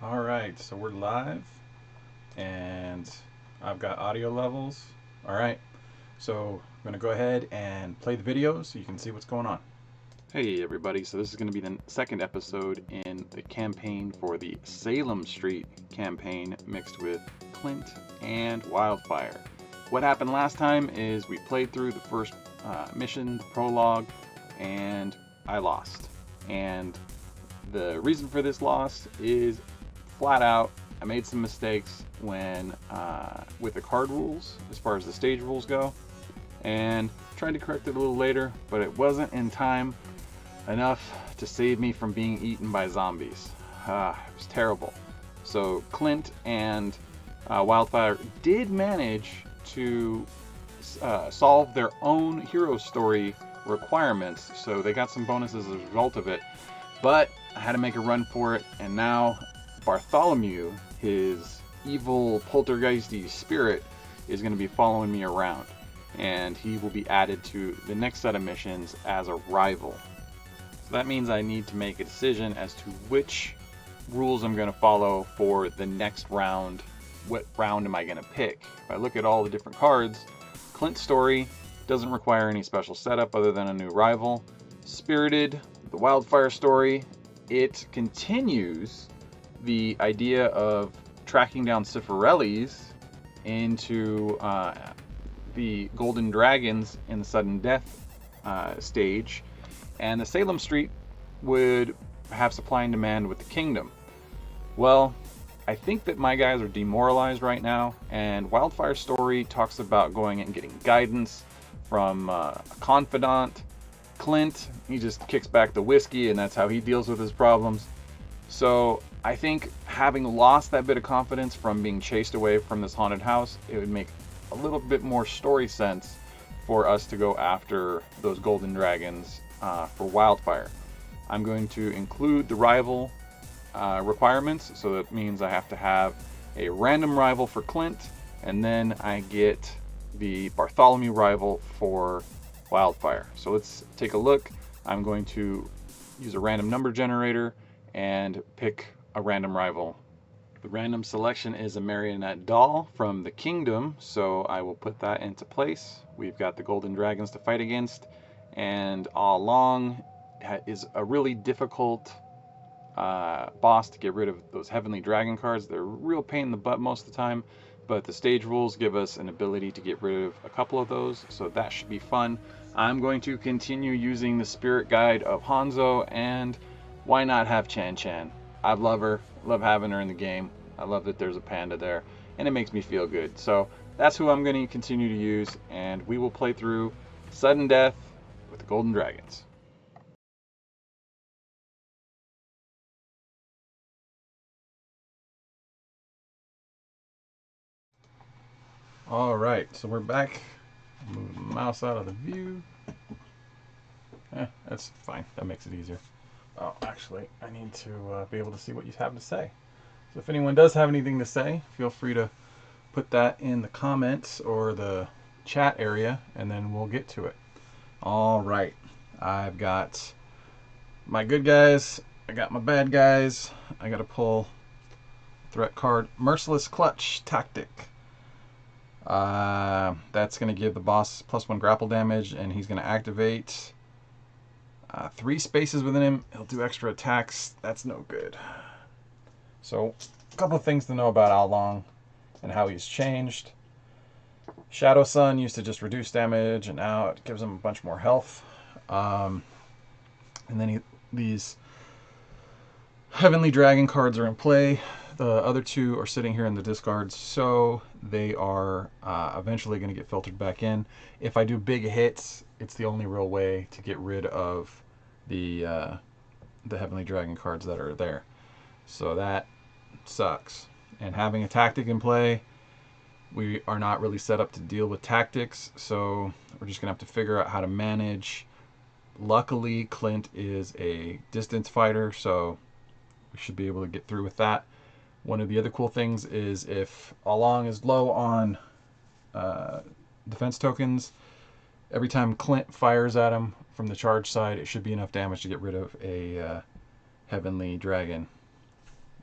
All right, so we're live and I've got audio levels. All right, so I'm going to go ahead and play the video so you can see what's going on. Hey everybody, so this is going to be the second episode in the campaign for the Salem Street Campaign mixed with Clint and Wildfire. What happened last time is we played through the first mission, the prologue, and I lost. And the reason for this loss is flat out, I made some mistakes when with the card rules as far as the stage rules go, and tried to correct it a little later, but it wasn't in time enough to save me from being eaten by zombies. It was terrible. So Clint and Wildfire did manage to solve their own hero story requirements, so they got some bonuses as a result of it, but I had to make a run for it, and now Bartholomew, his evil poltergeisty spirit, is going to be following me around, and he will be added to the next set of missions as a rival. So that means I need to make a decision as to which rules I'm going to follow for the next round. What round am I going to pick? If I look at all the different cards, Clint's story doesn't require any special setup other than a new rival. Spirited, the Wildfire story, it continues the idea of tracking down Cifarellis into the Golden Dragons in the sudden death stage, and the Salem Street would have supply and demand with the Kingdom. Well, I think that my guys are demoralized right now, and Wildfire story talks about going and getting guidance from a confidant. Clint, he just kicks back the whiskey and that's how he deals with his problems. So I think having lost that bit of confidence from being chased away from this haunted house, it would make a little bit more story sense for us to go after those golden dragons for Wildfire. I'm going to include the rival requirements, so that means I have to have a random rival for Clint, and then I get the Bartholomew rival for Wildfire. So let's take a look. I'm going to use a random number generator and pick a random rival. The random selection is a marionette doll from the Kingdom, so I will put that into place. We've got the golden dragons to fight against, and all along is a really difficult boss to get rid of those heavenly dragon cards. They're a real pain in the butt most of the time, but the stage rules give us an ability to get rid of a couple of those, so that should be fun. I'm going to continue using the spirit guide of Hanzo, and why not have Chan Chan? I love her, love having her in the game. I love that there's a panda there, and it makes me feel good. So that's who I'm going to continue to use, and we will play through Sudden Death with the Golden Dragons. All right, so we're back. Move the mouse out of the view. That's fine. That makes it easier. Oh, actually, I need to be able to see what you have to say. So if anyone does have anything to say, feel free to put that in the comments or the chat area, and then we'll get to it. All right, I've got my good guys. I got my bad guys. I got to pull threat card, Merciless Clutch Tactic. That's going to give the boss +1 grapple damage, and he's going to activate 3 spaces within him. He'll do extra attacks. That's no good. So, a couple of things to know about Ao Long and how he's changed. Shadow Sun used to just reduce damage, and now it gives him a bunch more health. And then these Heavenly Dragon cards are in play. The other 2 are sitting here in the discards, so they are eventually going to get filtered back in. If I do big hits, it's the only real way to get rid of the Heavenly Dragon cards that are there. So that sucks. And having a tactic in play, we are not really set up to deal with tactics, so we're just going to have to figure out how to manage. Luckily, Clint is a distance fighter, so we should be able to get through with that. One of the other cool things is if Ao Long is low on defense tokens, every time Clint fires at him from the charge side, it should be enough damage to get rid of a Heavenly Dragon.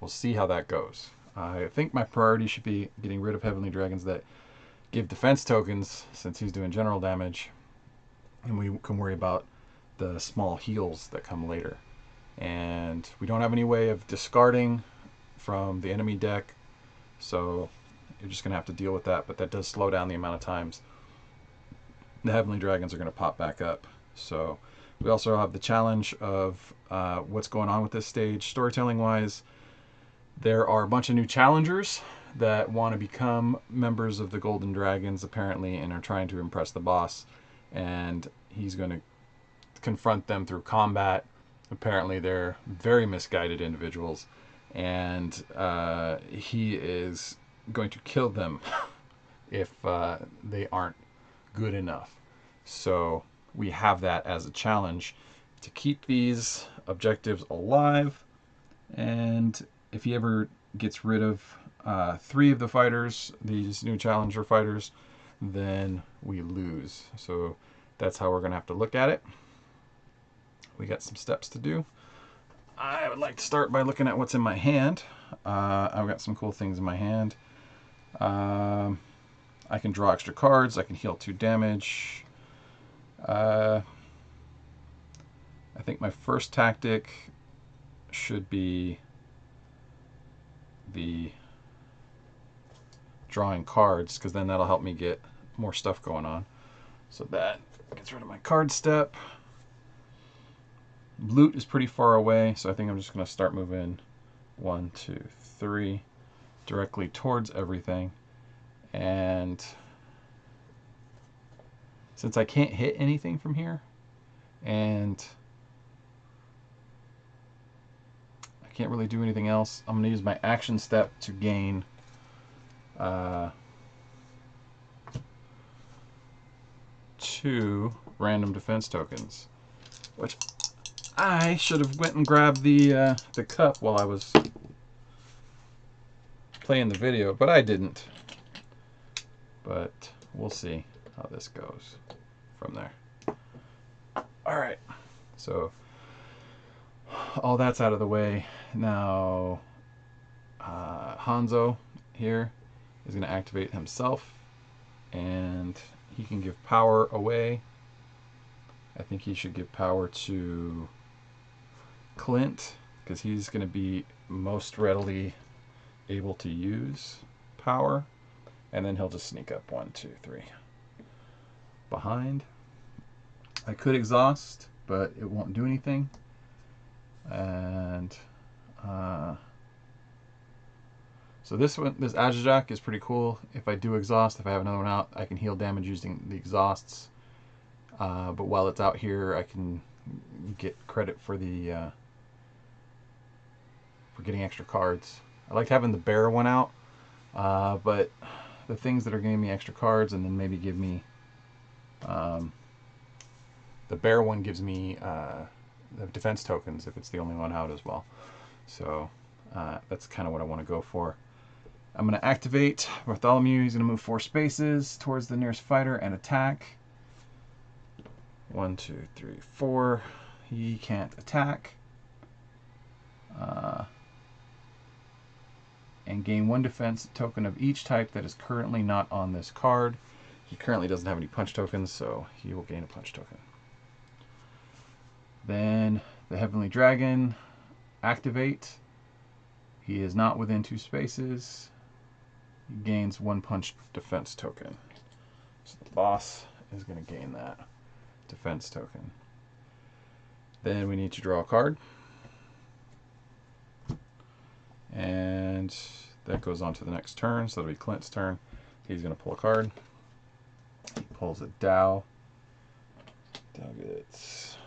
we'll see how that goes. I think my priority should be getting rid of Heavenly Dragons that give defense tokens, since he's doing general damage, and we can worry about the small heals that come later. And we don't have any way of discarding from the enemy deck, so you're just going to have to deal with that, but that does slow down the amount of times the Heavenly Dragons are going to pop back up. So we also have the challenge of what's going on with this stage. Storytelling wise, there are a bunch of new challengers that want to become members of the Golden Dragons apparently, and are trying to impress the boss, and he's going to confront them through combat. Apparently they're very misguided individuals, and he is going to kill them if they aren't good enough. So we have that as a challenge to keep these objectives alive. And if he ever gets rid of 3 of the fighters, these new challenger fighters, then we lose. So that's how we're going to have to look at it. We got some steps to do. I would like to start by looking at what's in my hand. I've got some cool things in my hand. I can draw extra cards. I can heal 2 damage. I think my first tactic should be the drawing cards, because then that'll help me get more stuff going on. So that gets rid of my card step. Loot is pretty far away, so I think I'm just going to start moving 1, 2, 3 directly towards everything. And since I can't hit anything from here, and I can't really do anything else, I'm going to use my action step to gain 2 random defense tokens, which I should have went and grabbed the cup while I was playing the video, but I didn't. But we'll see how this goes from there. Alright, so all that's out of the way. Now Hanzo here is going to activate himself, and he can give power away. I think he should give power to Clint, because he's going to be most readily able to use power. And then he'll just sneak up 1, 2, 3 behind. I could exhaust, but it won't do anything. And so this Ajajak is pretty cool. If I do exhaust, if I have another one out, I can heal damage using the exhausts. But while it's out here, I can get credit for the for getting extra cards. I like having the bear one out, but the things that are giving me extra cards, and then maybe give me the bear one gives me the defense tokens if it's the only one out as well. So that's kind of what I want to go for. I'm going to activate Bartholomew. He's going to move 4 spaces towards the nearest fighter and attack. 1, 2, 3, 4. He can't attack. And gain 1 defense token of each type that is currently not on this card. He currently doesn't have any punch tokens, so he will gain a punch token. Then the Heavenly Dragon, activate. He is not within 2 spaces. He gains 1 punch defense token. So the boss is going to gain that defense token. Then we need to draw a card. And that goes on to the next turn, so that'll be Clint's turn. He's going to pull a card. He pulls a Dow. Dow gets...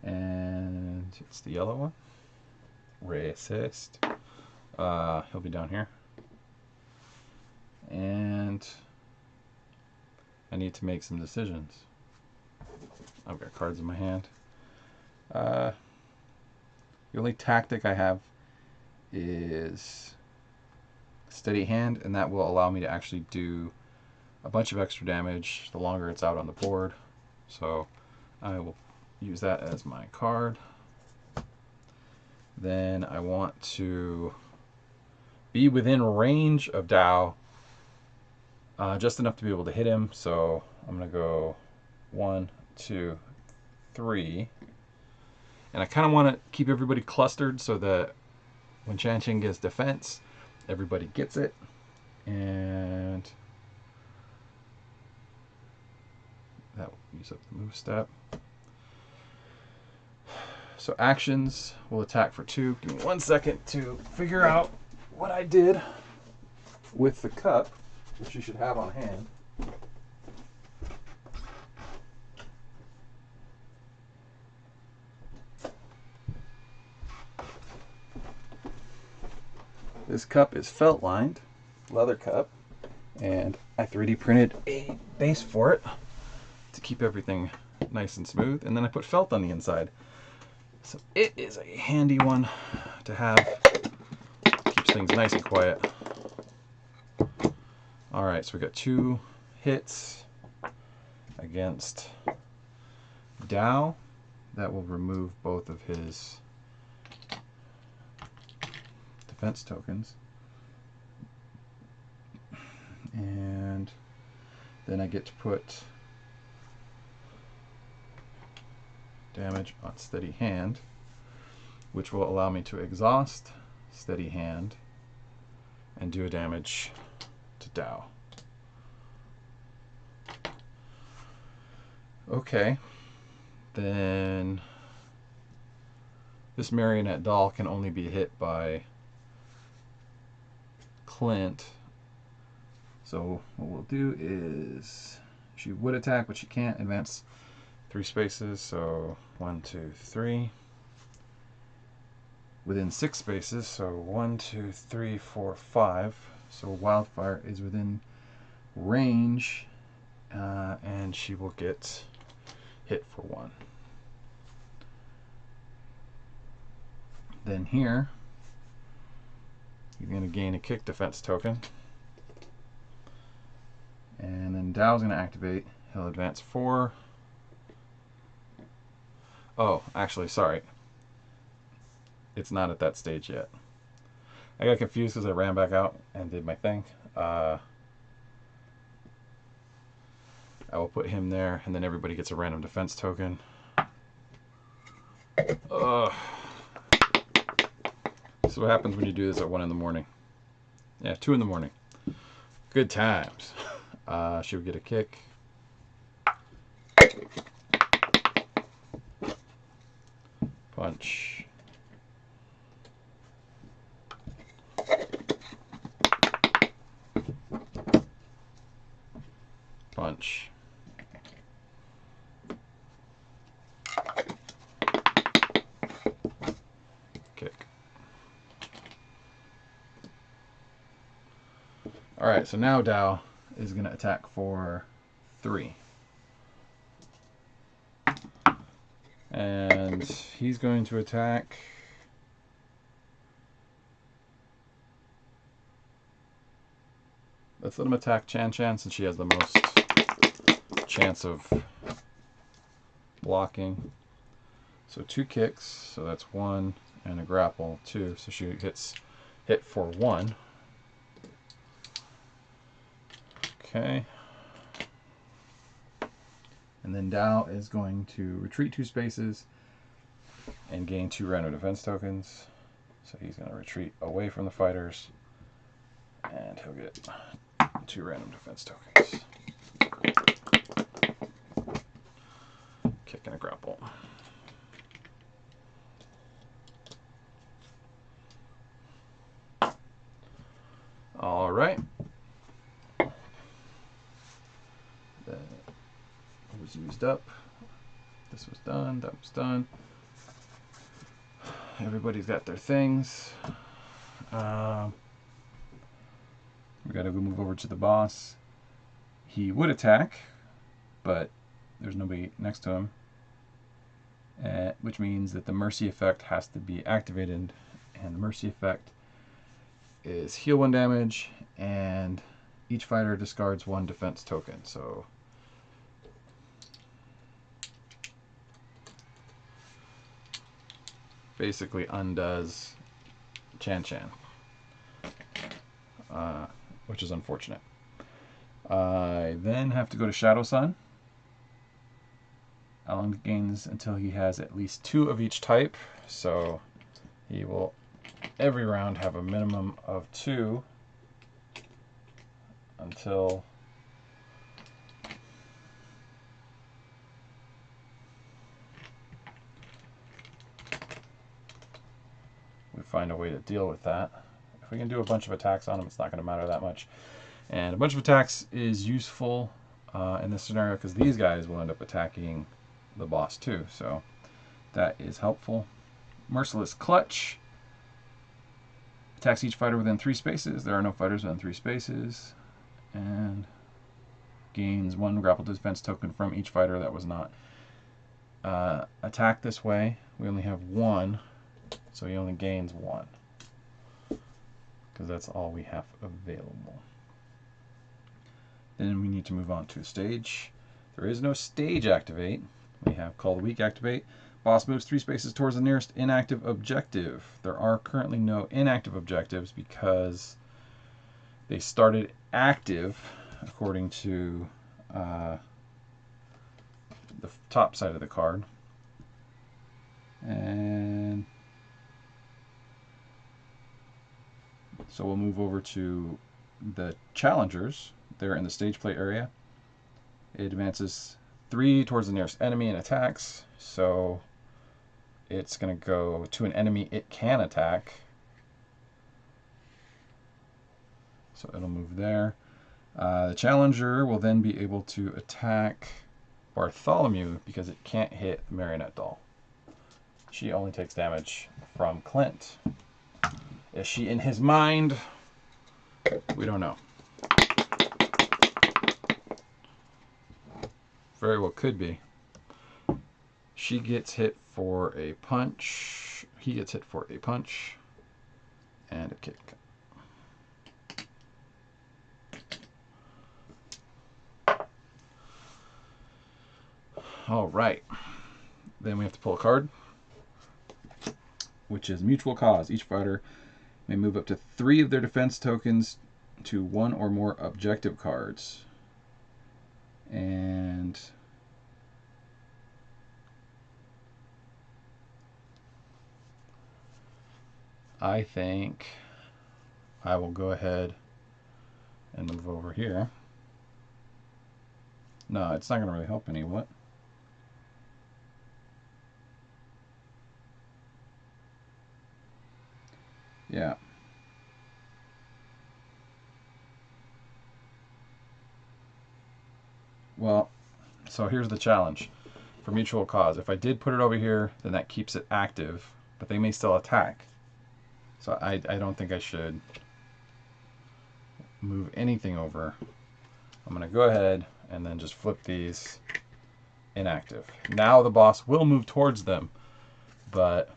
And it's the yellow one. Racist. He'll be down here. And I need to make some decisions. I've got cards in my hand. The only tactic I have is steady hand, and that will allow me to actually do a bunch of extra damage the longer it's out on the board. So I will use that as my card. Then I want to be within range of Dow, just enough to be able to hit him. So I'm going to go 1, 2, 3. And I kind of want to keep everybody clustered so that when Chan Ching gets defense, everybody gets it. And that will use up the move step. So actions will attack for 2. Give me 1 second to figure out what I did with the cup, which you should have on hand. This cup is felt lined, leather cup, and I 3D printed a base for it to keep everything nice and smooth, and then I put felt on the inside. So it is a handy one to have. Keeps things nice and quiet. Alright, so we got 2 hits against Dow. That will remove both of his defense tokens. And then I get to put damage on steady hand, which will allow me to exhaust steady hand and do a damage to Dow. Okay, then this marionette doll can only be hit by Clint. So what we'll do is she would attack, but she can't advance 3 spaces. So 1, 2, 3. Within 6 spaces. So 1, 2, 3, 4, 5. So Wildfire is within range, and she will get hit for 1. Then here, you're going to gain a kick defense token. And then Dow's going to activate. He'll advance 4. Oh, actually, sorry. It's not at that stage yet. I got confused because I ran back out and did my thing. I will put him there, and then everybody gets a random defense token. This is what happens when you do this at 1 in the morning. Yeah, 2 in the morning. Good times. She would get a kick. Punch. Punch. Kick. Alright, so now Dow is going to attack for 3. And he's going to attack. Let's let him attack Chan Chan since she has the most chance of blocking. So 2 kicks, so that's 1, and a grapple 2. So she hit for 1. Okay. And then Dow is going to retreat 2 spaces and gain 2 random defense tokens. So he's going to retreat away from the fighters, and he'll get 2 random defense tokens. Kick and a grapple. All right. That was used up. This was done. That was done. Everybody's got their things. We got to go move over to the boss. He would attack, but there's nobody next to him, which means that the mercy effect has to be activated, and the mercy effect is heal 1 damage, and each fighter discards 1 defense token. So basically undoes Chan Chan, which is unfortunate. I then have to go to Shadow Sun. Alan gains until he has at least 2 of each type, so he will every round have a minimum of 2 until we find a way to deal with that. If we can do a bunch of attacks on him, it's not going to matter that much. And a bunch of attacks is useful in this scenario because these guys will end up attacking the boss too, so that is helpful. Merciless Clutch attacks each fighter within 3 spaces. There are no fighters within 3 spaces, and gains 1 grapple defense token from each fighter that was not attacked this way. We only have 1, so he only gains 1 because that's all we have available. Then we need to move on to a stage. There is no stage activate. We have Call the Weak activate. Boss moves 3 spaces towards the nearest inactive objective. There are currently no inactive objectives because they started active according to the top side of the card. And so we'll move over to the challengers. They're in the stage play area. It advances 3 towards the nearest enemy and attacks. So it's going to go to an enemy it can attack. So it'll move there. The challenger will then be able to attack Bartholomew because it can't hit the marionette doll. She only takes damage from Clint. Is she in his mind? We don't know. Very well could be. She gets hit for a punch. He gets hit for a punch and a kick. All right. Then we have to pull a card, which is Mutual Cause. Each fighter may move up to 3 of their defense tokens to 1 or more objective cards. And I think I will go ahead and move over here. No, it's not going to really help any. What? Yeah. Well, so here's the challenge for Mutual Cause. If I did put it over here, then that keeps it active, but they may still attack. So I don't think I should move anything over. I'm going to go ahead and then just flip these inactive. Now the boss will move towards them, but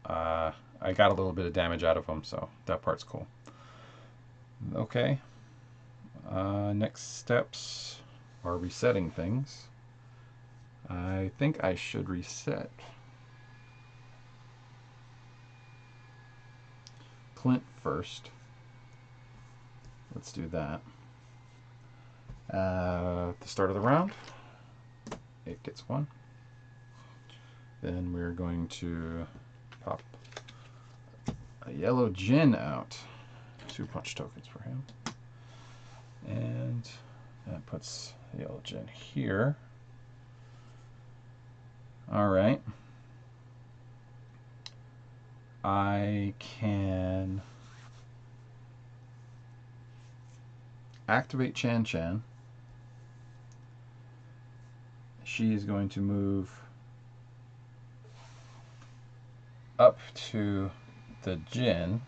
I got a little bit of damage out of them, so that part's cool. Okay. Next steps are resetting things. I think I should reset Clint first. Let's do that. At the start of the round, it gets 1. Then we're going to pop a yellow Djinn out. 2 punch tokens for him. And that puts the yellow Djinn here. Alright. I can activate Chan Chan. She is going to move up to the Djinn.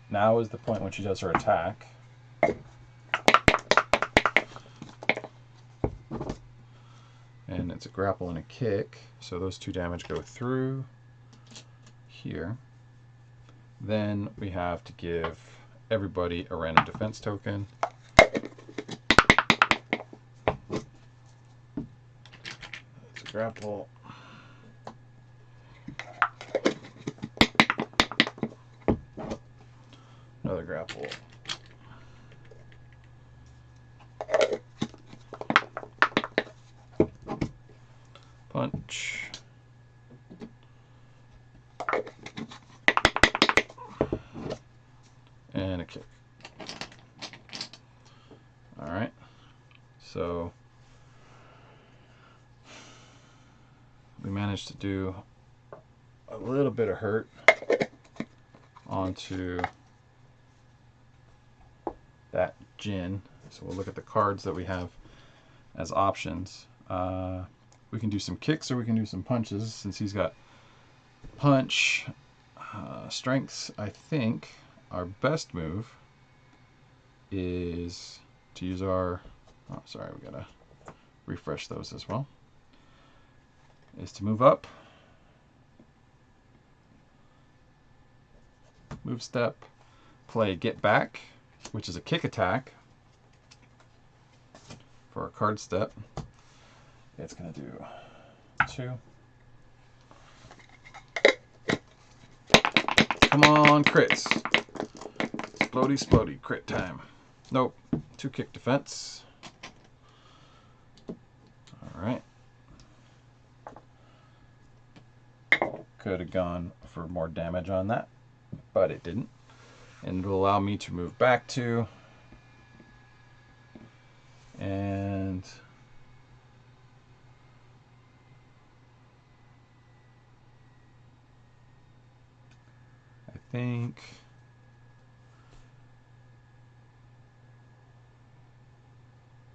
Now is the point when she does her attack. And it's a grapple and a kick, so those 2 damage go through here. Then we have to give everybody a random defense token. That's a grapple. another grapple. Punch. And a kick. Alright. So we managed to do a little bit of hurt onto that Jin. So we'll look at the cards that we have as options. We can do some kicks or we can do some punches. Since he's got punch, strengths, I think our best move is to use our, oh sorry, we gotta refresh those as well, is to move up, move step, play get back, which is a kick attack for a card step. It's gonna do 2. Come on, crits. Explodey, explodey, crit time. Nope, 2 kick defense. Alright. Could have gone for more damage on that, but it didn't. And it'll allow me to move back 2. And I think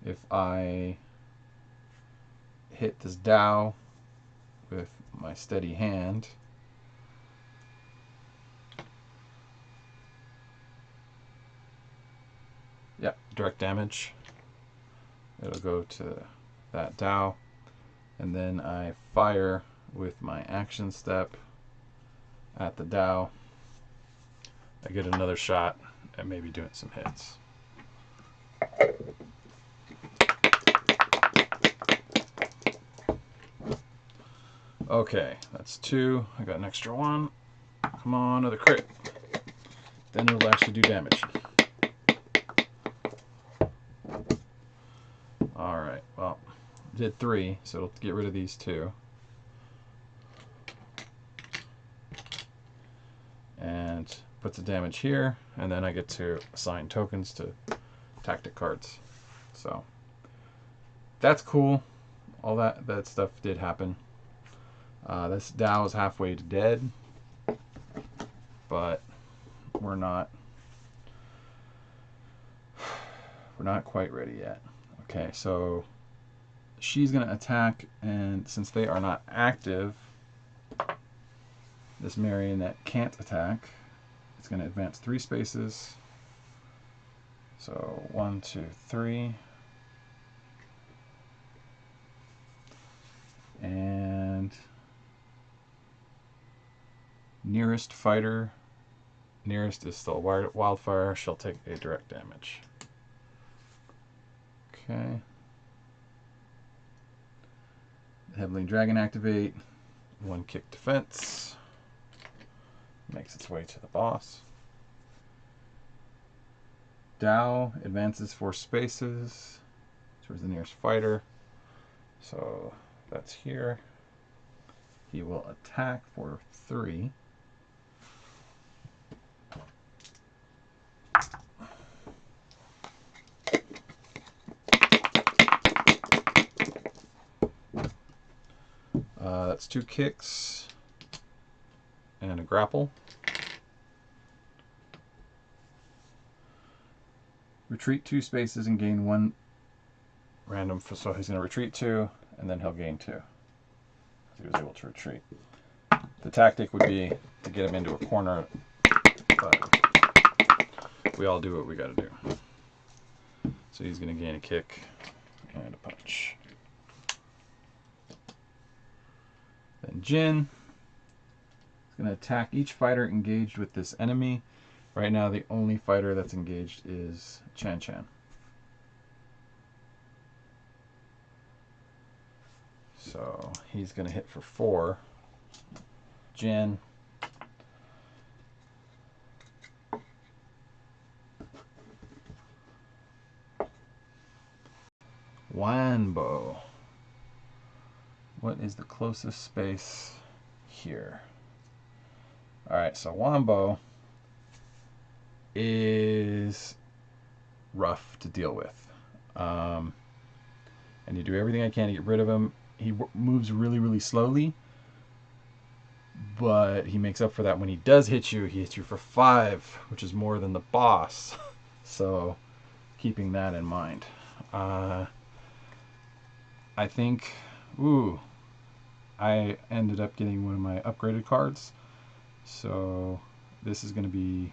if I hit this Dow with my steady hand, yeah, direct damage, it'll go to that Dow, and then I fire with my action step at the Dow. I get another shot at maybe doing some hits. Okay, that's 2. I got an extra 1. Come on, another crit. Then it'll actually do damage. Alright, well, did 3, so it'll get rid of these 2. And puts the damage here, and then I get to assign tokens to tactic cards. So that's cool. All that stuff did happen. This Dow is halfway to dead, but we're not quite ready yet. Okay, so she's gonna attack, and since they are not active, this marionette can't attack. It's going to advance 3 spaces. So 1, 2, 3. And nearest fighter, nearest is still Wildfire, she'll take a direct damage. Okay. Heavenly Dragon activate, 1 kick defense. Makes its way to the boss. Dow advances 4 spaces towards the nearest fighter. So that's here. He will attack for 3. That's 2 kicks and a grapple. Retreat 2 spaces and gain 1 random, so he's going to retreat 2 and then he'll gain 2. He was able to retreat. The tactic would be to get him into a corner, but we all do what we got to do. So he's going to gain a kick and a punch. Then Jin is going to attack each fighter engaged with this enemy. Right now, the only fighter that's engaged is Chan Chan. So he's going to hit for 4. Jin. Wanbo. What is the closest space here? Alright, so Wanbo is rough to deal with. And you do everything I can to get rid of him. He moves really, really slowly, but he makes up for that when he does hit you. He hits you for 5, which is more than the boss. So keeping that in mind. I think, I ended up getting one of my upgraded cards. So this is going to be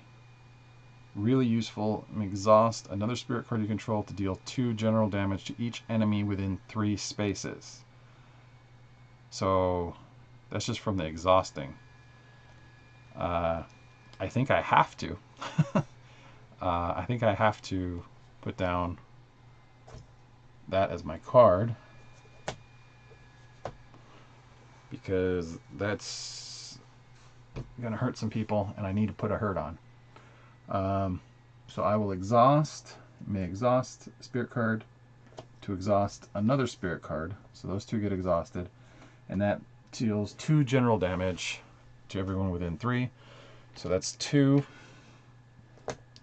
really useful. Exhaust another spirit card you control to deal 2 general damage to each enemy within 3 spaces. So that's just from the exhausting. I think I have to. I think I have to put down that as my card, because that's gonna hurt some people and I need to put a hurt on. So I will exhaust, may exhaust spirit card to exhaust another spirit card. So those 2 get exhausted, and that deals 2 general damage to everyone within 3. So that's 2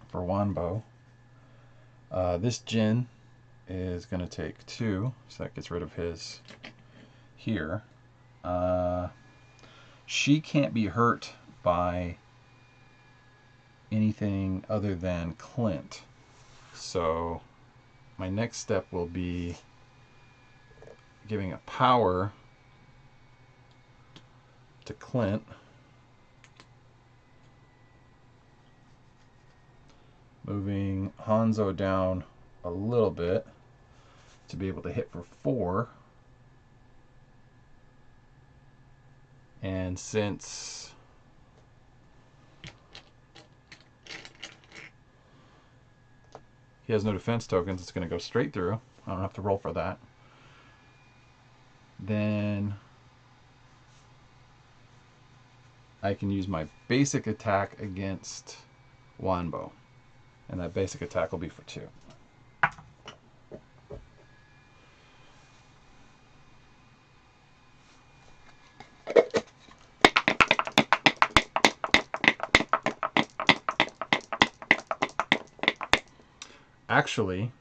for Wanbo. This Jin is going to take 2, so that gets rid of his here. She can't be hurt by anything other than Clint. So my next step will be giving a power to Clint. Moving Hanzo down a little bit to be able to hit for 4. And since he has no defense tokens, it's going to go straight through. I don't have to roll for that. Then I can use my basic attack against Wanbo. And that basic attack will be for 2. Actually,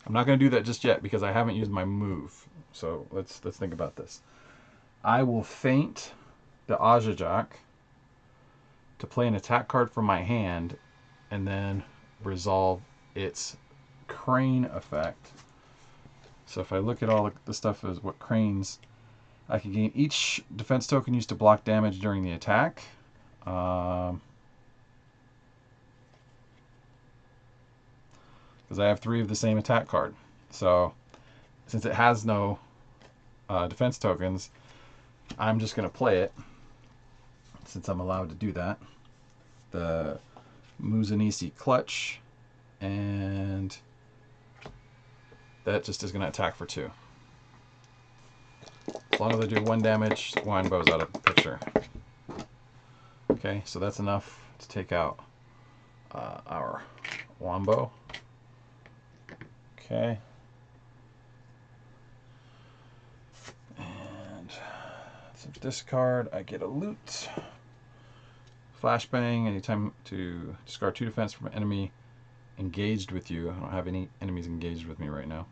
I'm not going to do that just yet because I haven't used my move. So let's think about this. I will feint the Ajajak to play an attack card from my hand and then resolve its crane effect. So if I look at all the stuff as what cranes, I can gain each defense token used to block damage during the attack. Because I have 3 of the same attack card. So since it has no defense tokens, I'm just going to play it, since I'm allowed to do that. The Muzanisi Clutch, and that just is going to attack for 2. As long as I do 1 damage, Wanbo's out of the picture. Okay, so that's enough to take out our Wanbo. Okay. And so discard, I get a loot. Flashbang, anytime to discard 2 defense from an enemy engaged with you. I don't have any enemies engaged with me right now.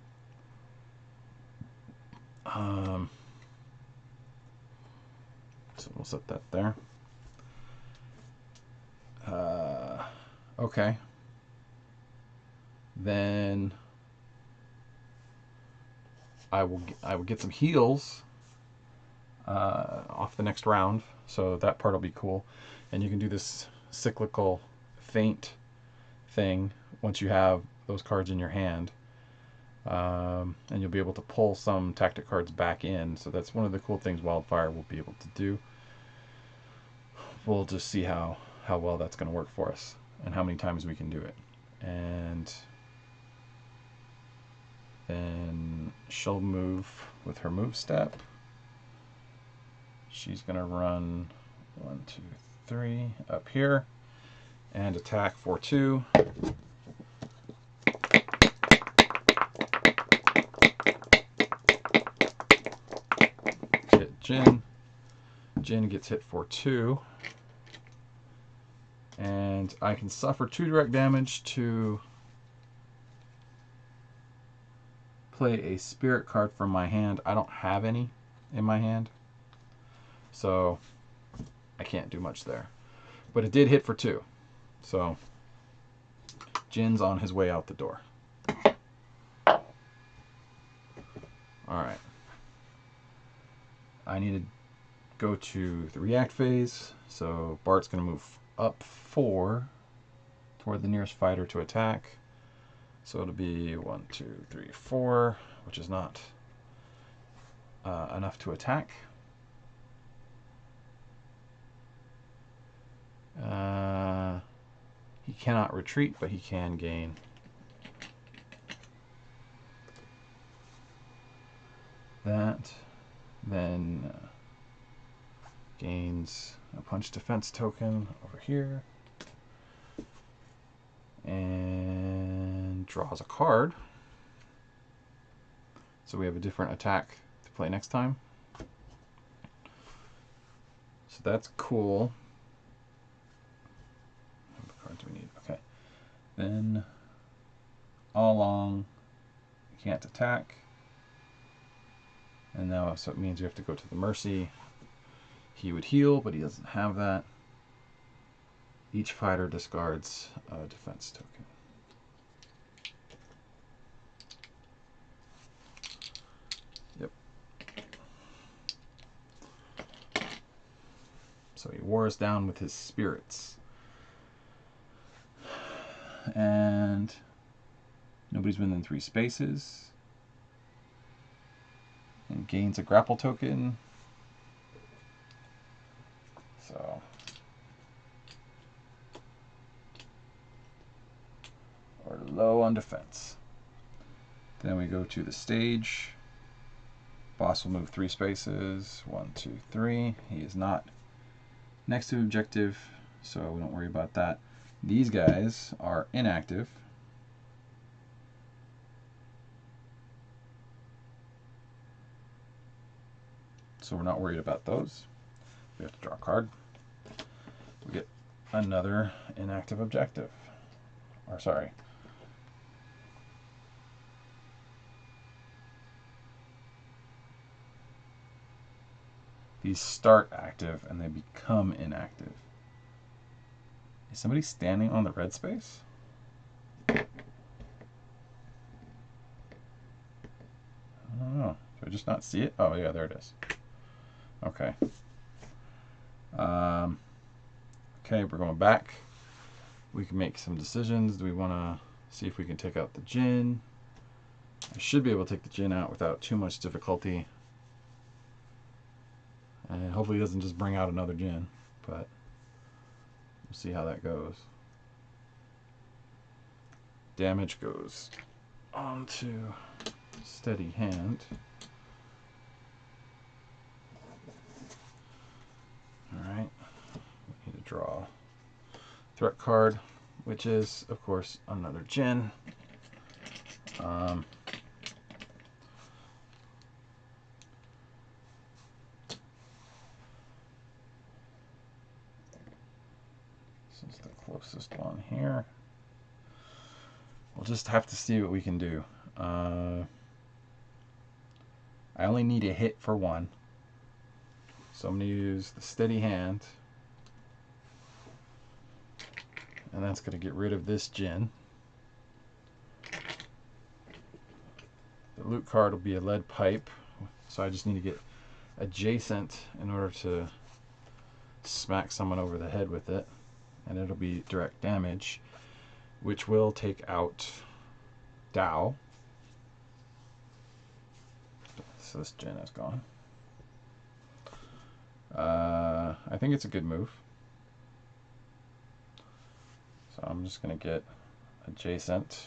So we'll set that there. Okay. Then I will get some heals off the next round, so that part will be cool. And you can do this cyclical feint thing once you have those cards in your hand, and you'll be able to pull some tactic cards back in. So that's one of the cool things Wildfire will be able to do. We'll just see how well that's going to work for us and how many times we can do it. And then she'll move with her move step. She's going to run 1, 2, 3 up here and attack for 2. Jin. Jin gets hit for 2. And I can suffer 2 direct damage to play a spirit card from my hand. I don't have any in my hand, so I can't do much there. But it did hit for 2. So Jin's on his way out the door. Alright. I need to go to the react phase, so Bart's going to move up 4 toward the nearest fighter to attack. So it'll be 1, 2, 3, 4, which is not enough to attack. He cannot retreat, but he can gain that. Then gains a punch defense token over here. And draws a card. So we have a different attack to play next time. So that's cool. How many cards do we need? Okay. Then all along, you can't attack. And now, so it means you have to go to the mercy. He would heal, but he doesn't have that. Each fighter discards a defense token. Yep. So he wars down with his spirits. And nobody's within 3 spaces. And gains a grapple token. So we're low on defense. Then we go to the stage. Boss will move 3 spaces. 1, 2, 3. He is not next to objective, so we don't worry about that. These guys are inactive. So we're not worried about those. We have to draw a card. We get another inactive objective. Or sorry. These start active and they become inactive. Is somebody standing on the red space? I don't know. Do I just not see it? Oh yeah, there it is. Okay. Okay, we're going back. We can make some decisions. Do we want to see if we can take out the Jin? I should be able to take the Jin out without too much difficulty. And hopefully it doesn't just bring out another Jin, but we'll see how that goes. Damage goes onto steady hand. Alright, we need to draw a threat card, which is, of course, another Jin. This is the closest one here. We'll just have to see what we can do. I only need a hit for 1. So I'm going to use the steady hand. And that's going to get rid of this Jin. The loot card will be a lead pipe. So I just need to get adjacent in order to smack someone over the head with it. And it'll be direct damage, which will take out Dao. So this Jin is gone. I think it's a good move. So I'm just going to get adjacent.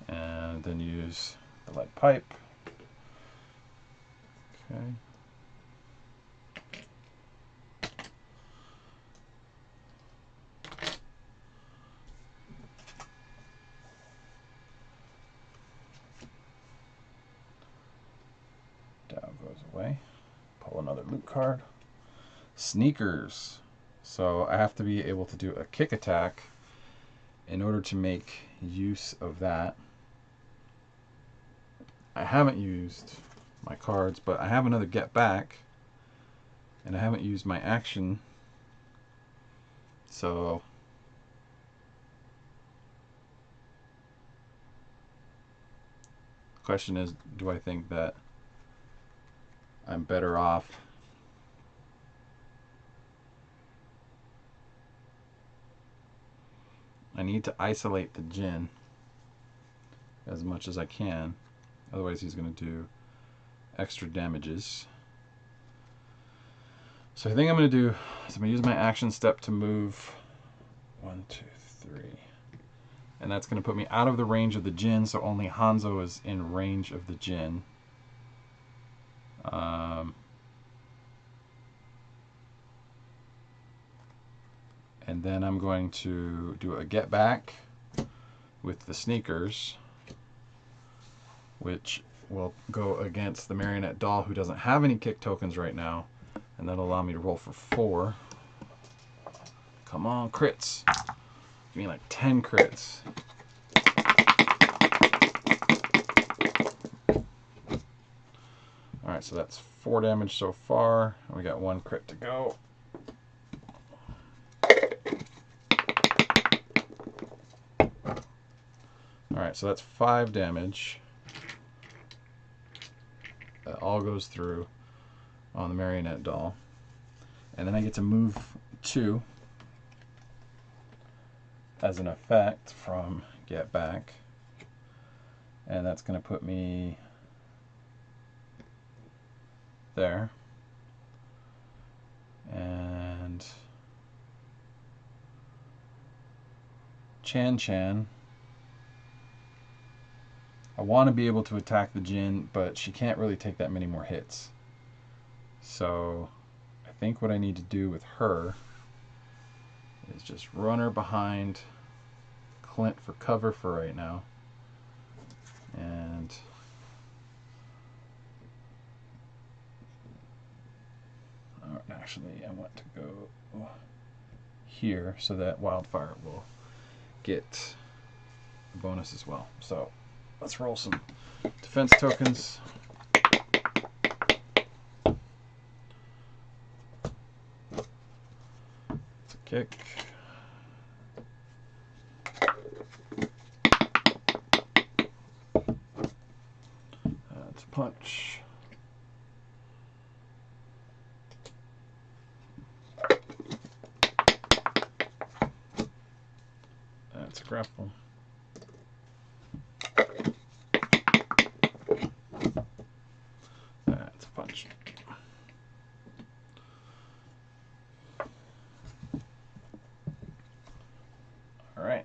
And then use the lead pipe. Okay. away. Pull another loot card. Sneakers. So I have to be able to do a kick attack in order to make use of that. I haven't used my cards, but I have another get back, and I haven't used my action. So the question is, do I think that I'm better off I need to isolate the Jinn as much as I can, otherwise he's going to do extra damages. So I think I'm going to do is I'm going to use my action step to move 1, 2, 3, and that's going to put me out of the range of the Jinn, so only Hanzo is in range of the Jinn. And then I'm going to do a get back with the sneakers, which will go against the marionette doll, who doesn't have any kick tokens right now, and that'll allow me to roll for 4. Come on, crits. Give me like 10 crits. Alright, so that's 4 damage so far. We got 1 crit to go. Alright, so that's 5 damage. That all goes through on the marionette doll. And then I get to move 2 as an effect from get back. And that's going to put me there. And Chan. I want to be able to attack the Jinn, but she can't really take that many more hits. So I think what I need to do with her is just run her behind Clint for cover for right now. And actually I want to go here so that Wildfire will get a bonus as well. So let's roll some defense tokens. It's a kick. It's a punch. That's a grapple. That's a punch. All right.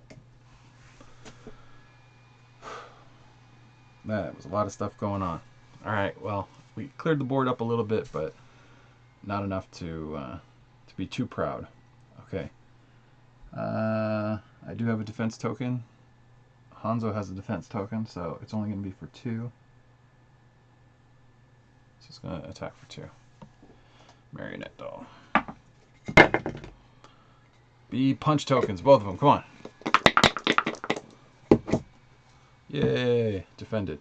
That was a lot of stuff going on. All right, well, we cleared the board up a little bit, but not enough to be too proud. Okay. I do have a defense token. Hanzo has a defense token, so it's only going to be for 2. So it's going to attack for 2. Marionette doll. Be punch tokens, both of them. Come on. Yay! Defended.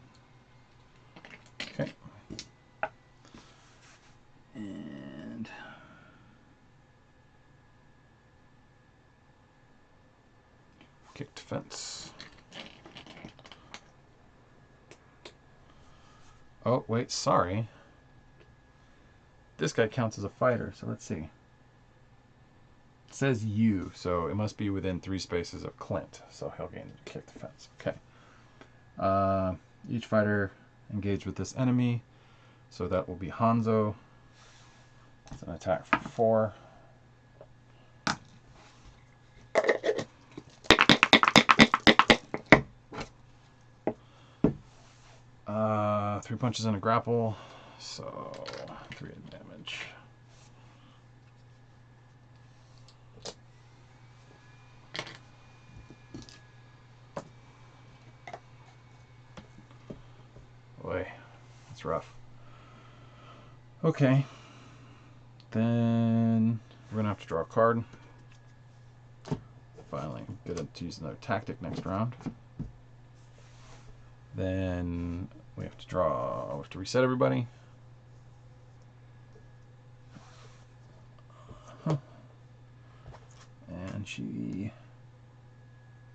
Okay. And kick defense. Oh, wait, sorry. This guy counts as a fighter, so let's see. It says you, so it must be within 3 spaces of Clint, so he'll gain kick defense. Okay. Each fighter engaged with this enemy, so that will be Hanzo. It's an attack for 4. 3 punches and a grapple, so 3 damage. Boy, that's rough. Okay. Then we're gonna have to draw a card. Finally get to use another tactic next round. Then we have to draw. We have to reset everybody. And she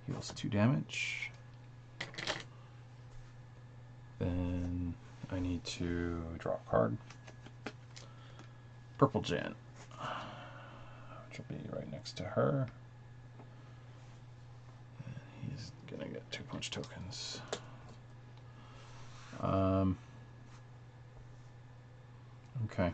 heals 2 damage. Then I need to draw a card. Purple Jen, which will be right next to her. And he's gonna get 2 punch tokens. Okay.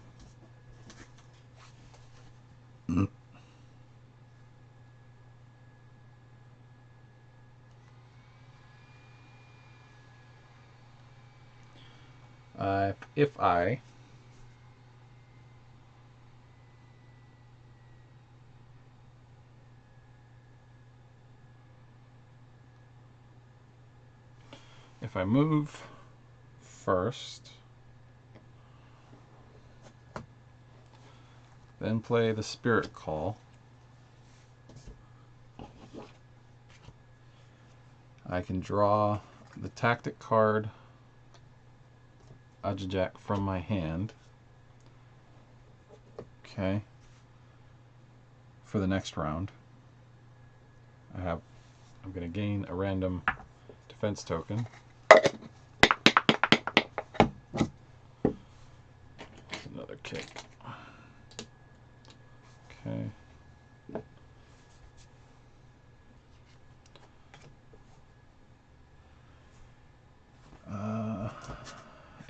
If I move first, then play the Spirit Call, I can draw the tactic card Ajajak from my hand. Okay. For the next round, I'm going to gain a random defense token. Another kick. Okay.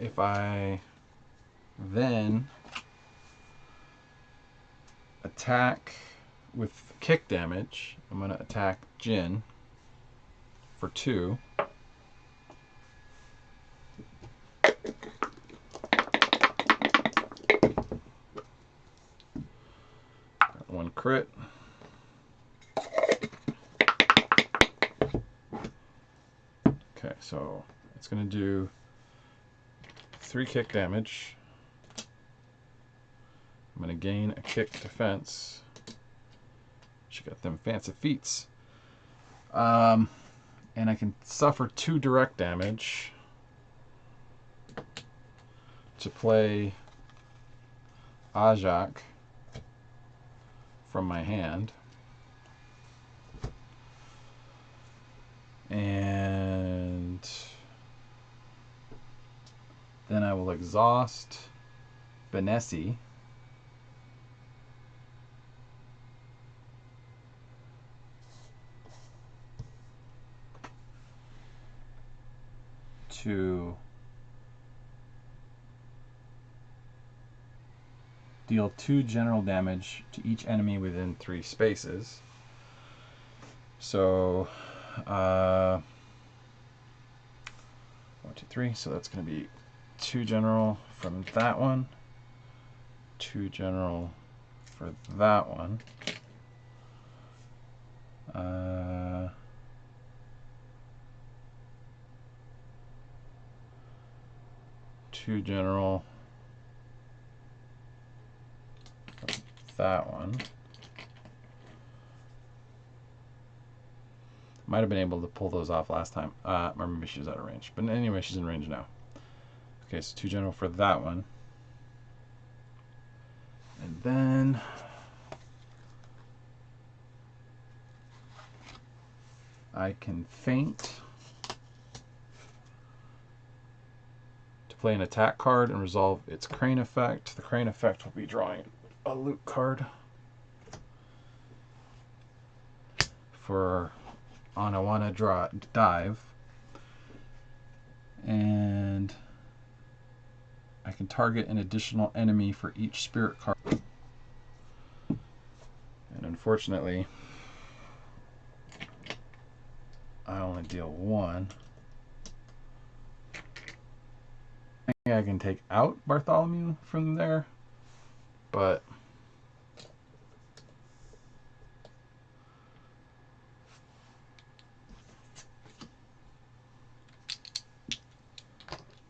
If I then attack with kick damage, I'm going to attack Jin for 2. Got 1 crit. Okay, so it's going to do 3 kick damage. I'm going to gain a kick defense. She got them fancy feats. And I can suffer 2 direct damage to play Ajak from my hand. And then I will exhaust Benesi to deal 2 general damage to each enemy within 3 spaces. So 1, 2, 3. So that's going to be 2 general from that one, 2 general for that one. 2 general for that one. Might have been able to pull those off last time. Or maybe she's out of range. But anyway, she's in range now. Okay, so 2 general for that one. And then I can feint to play an attack card and resolve its crane effect. The crane effect will be drawing a loot card for Anawana dive. And I can target an additional enemy for each spirit card. And unfortunately, I only deal 1. I think I can take out Bartholomew from there, but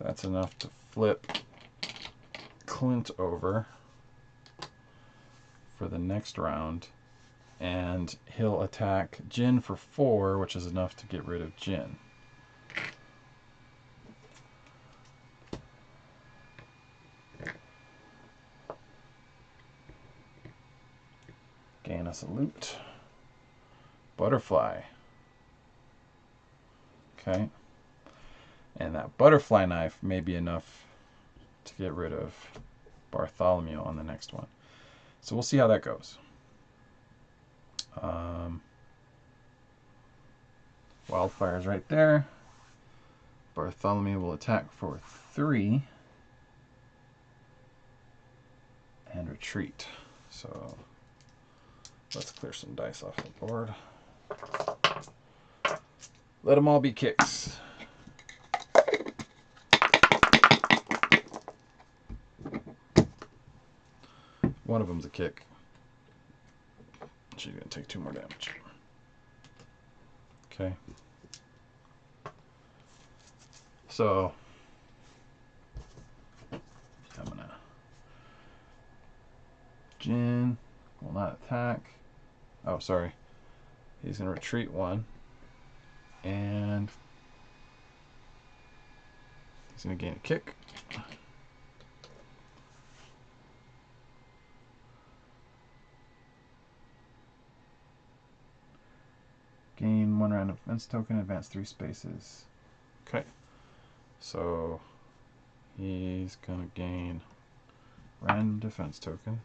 that's enough to flip Clint over for the next round, and he'll attack Jin for 4, which is enough to get rid of Jin. Gain us a loot. Butterfly. Okay. And that butterfly knife may be enough to get rid of Bartholomew on the next one. So we'll see how that goes. Wildfire's right there. Bartholomew will attack for 3 and retreat. So let's clear some dice off the board. Let them all be kicks. One of them's a kick. She's going to take 2 more damage. Okay. So I'm going to... Jin will not attack. Oh, sorry. He's going to retreat 1. And he's going to gain a kick. Gain 1 random defense token, advance 3 spaces. Okay. So he's going to gain random defense token.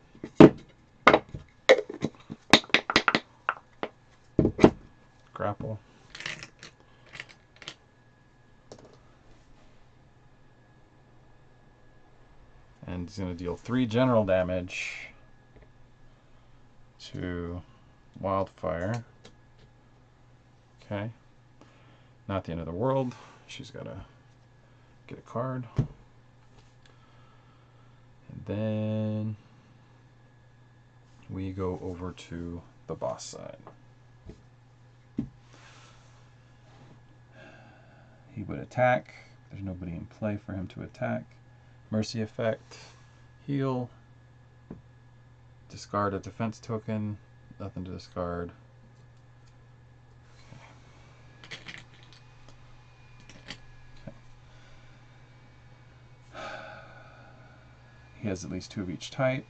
Grapple. And he's going to deal 3 general damage to Wildfire. Okay. Not the end of the world. She's got to get a card. And then we go over to the boss side. He would attack. There's nobody in play for him to attack. Mercy effect. Heal. Discard a defense token. Nothing to discard. He has at least 2 of each type.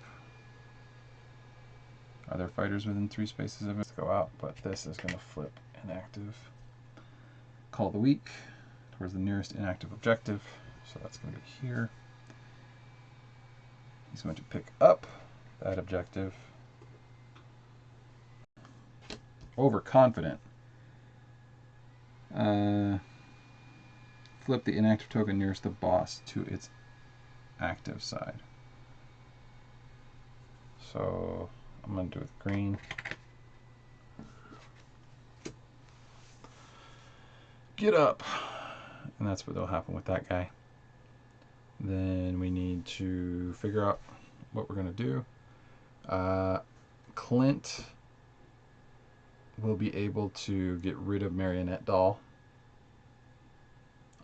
Are there fighters within 3 spaces of it? Go out, but this is going to flip inactive. Call the weak towards the nearest inactive objective. So that's going to be here. He's going to pick up that objective. Overconfident. Flip the inactive token nearest the boss to its active side. So I'm going to do it with green. Get up. And that's what will happen with that guy. Then we need to figure out what we're going to do. Clint will be able to get rid of Marionette Doll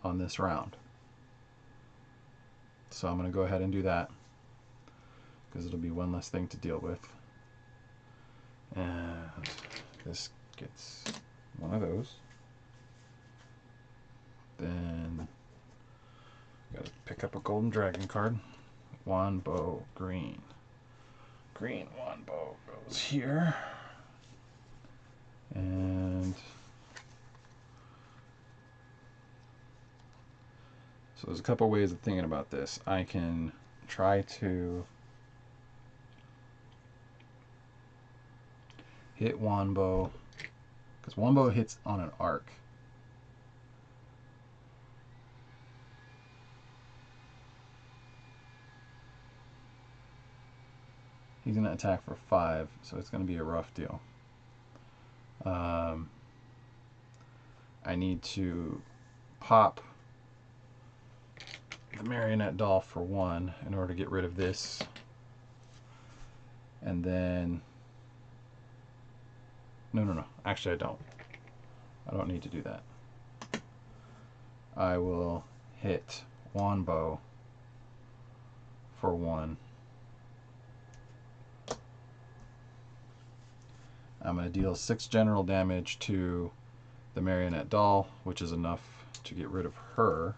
on this round. So I'm going to go ahead and do that, because it'll be one less thing to deal with. And this gets one of those. Then got to pick up a golden dragon card. Wanbo green. Green Wanbo goes here. And so there's a couple ways of thinking about this. I can try to hit Wanbo, because Wanbo hits on an arc. He's going to attack for 5, so it's going to be a rough deal. I need to pop the Marionette Doll for 1 in order to get rid of this. And then... No. Actually, I don't. I don't need to do that. I will hit Wanbo for 1. I'm going to deal 6 general damage to the marionette doll, which is enough to get rid of her.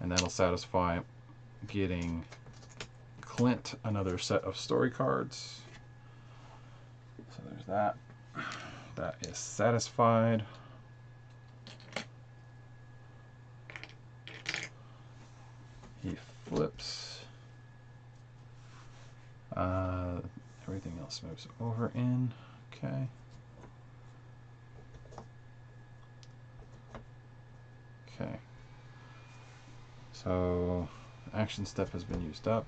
And that'll satisfy getting Clint another set of story cards. So there's that. That is satisfied. He flips. Everything else moves over in. Okay. Okay. So action step has been used up.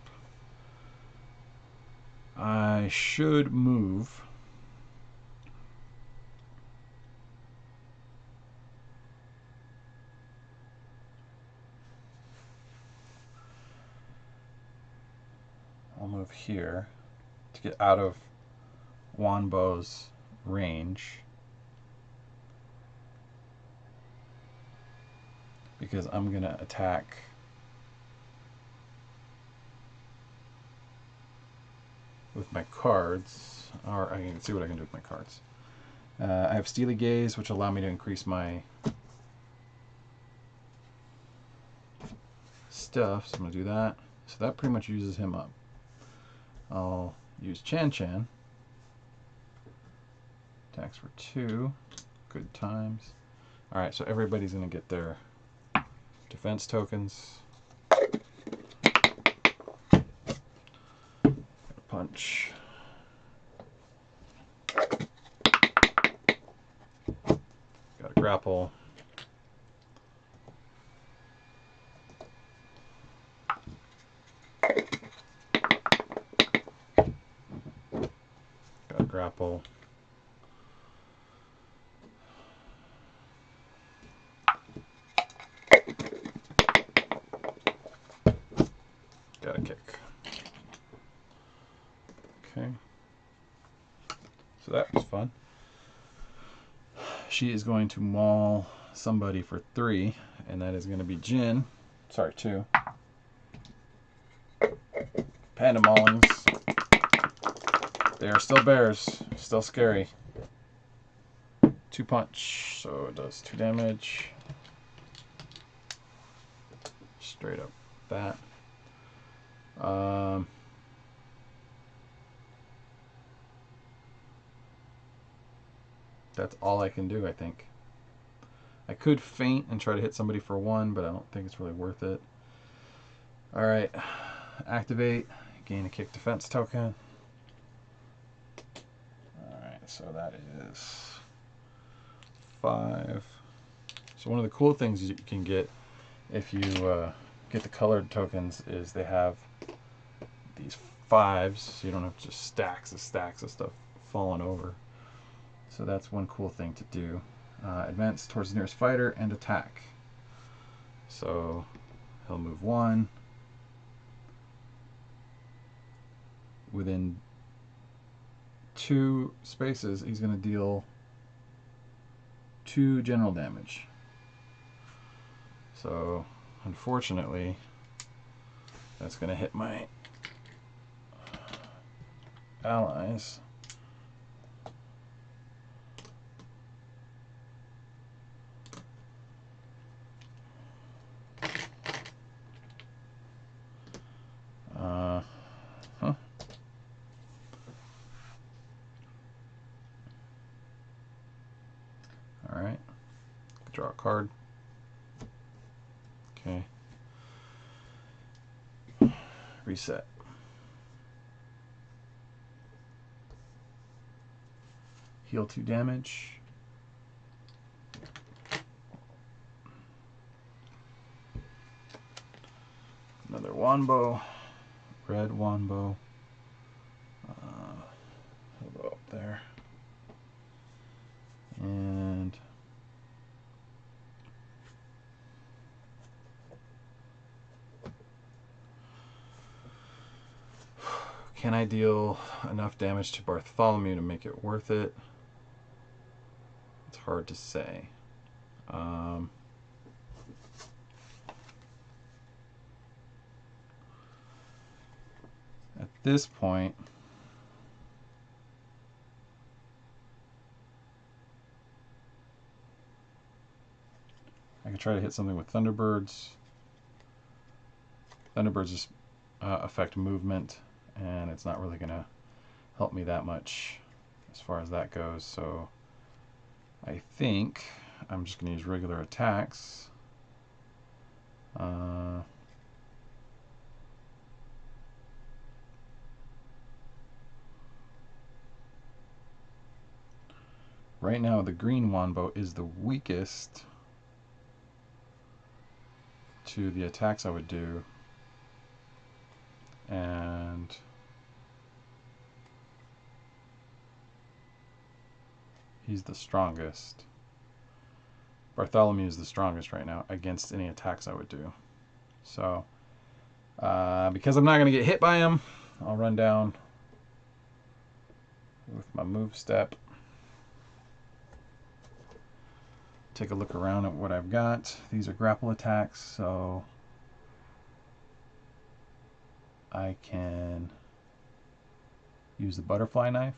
I should move. I'll move here to get out of Wanbo's range, because I'm going to attack with my cards, or I can see what I can do with my cards. I have Steely Gaze, which will allow me to increase my stuff, so I'm going to do that. So that pretty much uses him up. I'll use Chan Chan. Attacks for 2. Good times. Alright, so everybody's going to get their defense tokens. Punch. Got a grapple. Got a grapple. Got a kick. Okay. So that was fun. She is going to maul somebody for 3, and that is going to be Jin. Sorry, 2. Panda maulings. They are still bears. Still scary. 2 punch. So it does 2 damage. Straight up that. That's all I can do, I think. I could feint and try to hit somebody for 1, but I don't think it's really worth it. Alright. Activate. Gain a kick defense token. Alright, so that is 5. So one of the cool things you can get if you get the colored tokens is they have these 5s, so you don't have just stacks of stuff falling over. So that's one cool thing to do. Advance towards the nearest fighter and attack. So he'll move 1. Within 2 spaces, he's going to deal 2 general damage. So unfortunately, that's going to hit my allies. Alright. Draw a card. Okay. Reset. Heal 2 damage. Another Wanbo. Red Wanbo. He'll go up there. And can I deal enough damage to Bartholomew to make it worth it? It's hard to say. this point, I can try to hit something with Thunderbirds. Thunderbirds just affect movement, and it's not really going to help me that much as far as that goes. So I think I'm just going to use regular attacks. Right now, the green Wombo is the weakest to the attacks I would do, and he's the strongest. Bartholomew is the strongest right now against any attacks I would do. So, because I'm not going to get hit by him, I'll run down with my move step. Take a look around at what I've got. These are grapple attacks, so I can use the butterfly knife.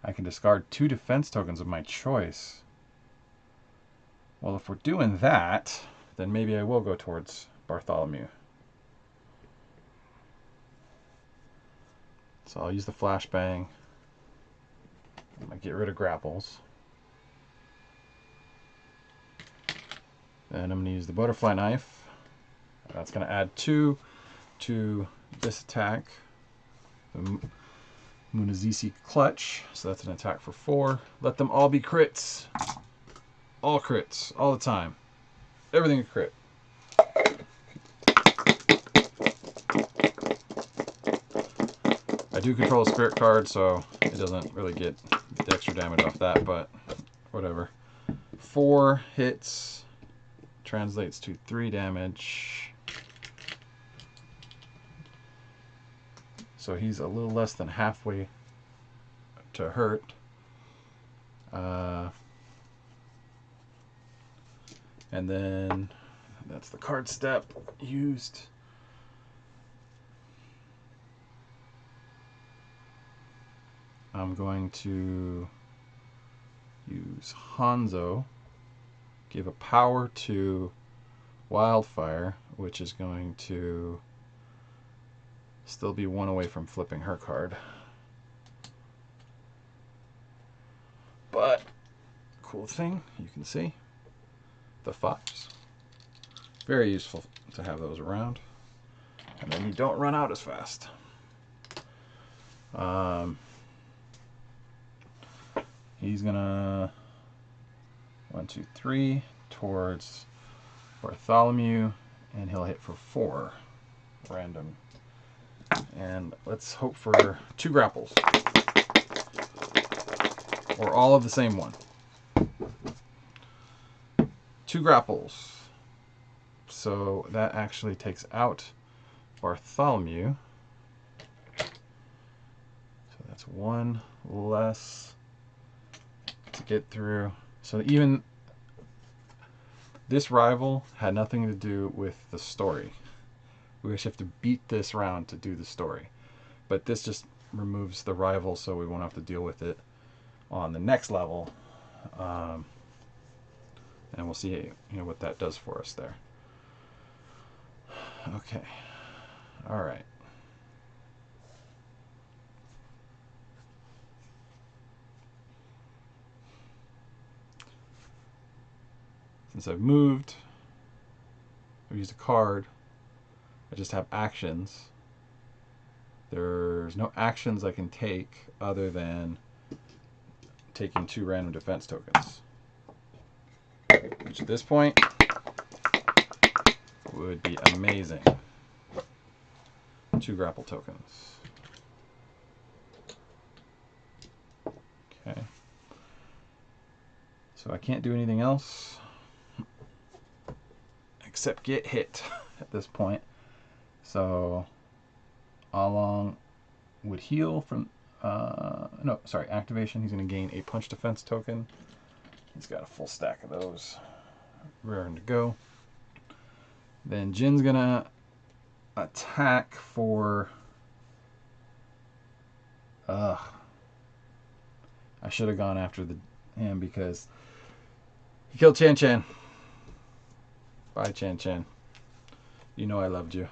I can discard 2 defense tokens of my choice. Well, if we're doing that, then maybe I will go towards Bartholomew. So I'll use the flashbang. I might get rid of grapples. Then I'm going to use the butterfly knife. That's going to add 2 to this attack. The Munizisi clutch. So that's an attack for 4. Let them all be crits. All crits. All the time. Everything a crit. I do control a spirit card, so it doesn't really get the extra damage off that, but whatever. 4 hits. Translates to 3 damage. So he's a little less than halfway to hurt. And then that's the card step used. I'm going to use Hanzo. Give a power to Wildfire, which is going to still be 1 away from flipping her card. But, cool thing, you can see the 5s. Very useful to have those around. And then you don't run out as fast. He's gonna 1, 2, 3 towards Bartholomew, and he'll hit for 4 random. And let's hope for 2 grapples, or all of the same one. 2 grapples. So that actually takes out Bartholomew. So that's 1 less to get through. So even this rival had nothing to do with the story. We just have to beat this round to do the story. But this just removes the rival, so we won't have to deal with it on the next level. And we'll see what that does for us there. Okay. All right. Since I've moved, I've used a card, I just have actions. There's no actions I can take other than taking 2 random defense tokens, which at this point would be amazing. 2 grapple tokens. Okay. So I can't do anything else except get hit at this point. So Along would heal from activation. He's going to gain a punch defense token. He's got a full stack of those raring to go. Then Jin's going to attack for... Ugh. I should have gone after him because he killed Chan Chan. Bye, Chan Chan. You know I loved you.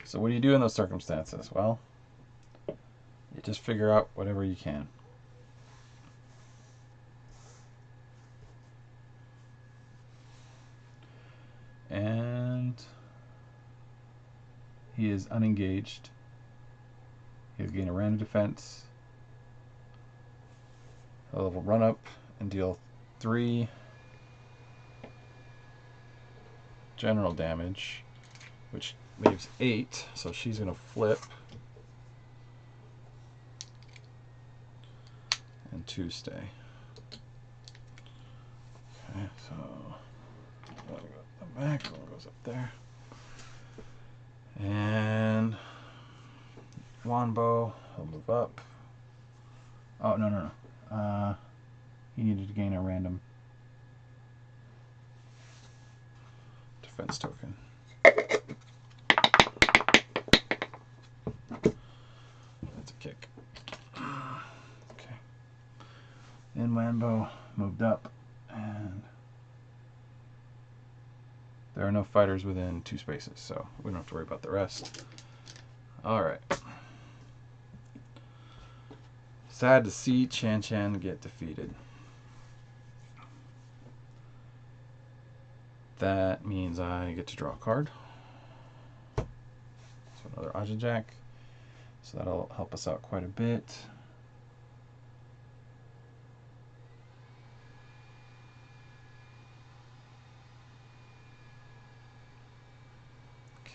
So what do you do in those circumstances? Well, you just figure out whatever you can. And he is unengaged. He'll gain a random defense. He'll run up and deal 3 general damage, which leaves 8. So she's going to flip. And 2 stay. Okay, so one goes up the back, one goes up there. And Wanbo, he'll move up. Oh, no. He needed to gain a random defense token. That's a kick. Okay. Then Wanbo moved up, and there are no fighters within 2 spaces, so we don't have to worry about the rest. Alright. Sad to see Chan Chan get defeated. That means I get to draw a card. So another Ajin Jack. So that'll help us out quite a bit.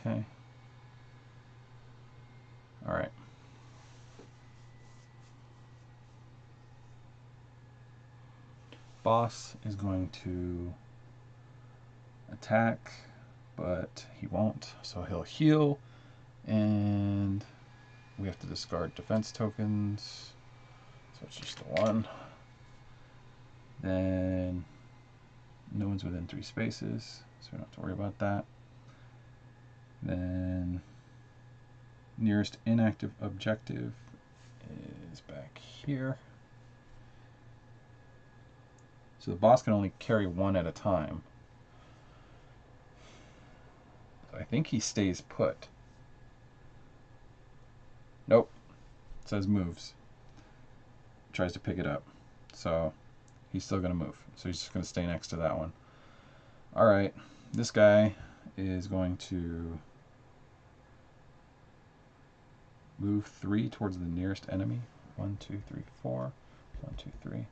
Okay. All right. Boss is going to attack, but he won't, so he'll heal, and we have to discard defense tokens, so it's just the 1. Then no one's within 3 spaces, so we don't have to worry about that. Then nearest inactive objective is back here. So the boss can only carry 1 at a time. So I think he stays put. Nope. It says moves. Tries to pick it up. So he's still going to move. So he's just going to stay next to that one. Alright. This guy is going to move 3 towards the nearest enemy. 1, 2, 3, 4. 1, 2, 3.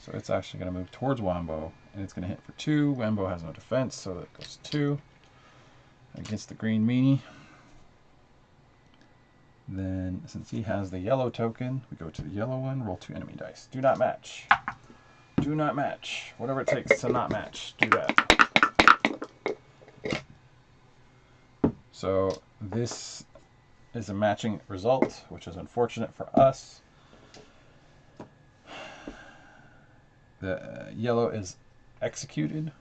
So it's actually going to move towards Wombo, and it's going to hit for 2. Wombo has no defense, so that goes 2 against the green meanie. Then, since he has the yellow token, we go to the yellow one, roll 2 enemy dice. Do not match. Do not match. Whatever it takes to not match, do that. So this is a matching result, which is unfortunate for us. The yellow is executed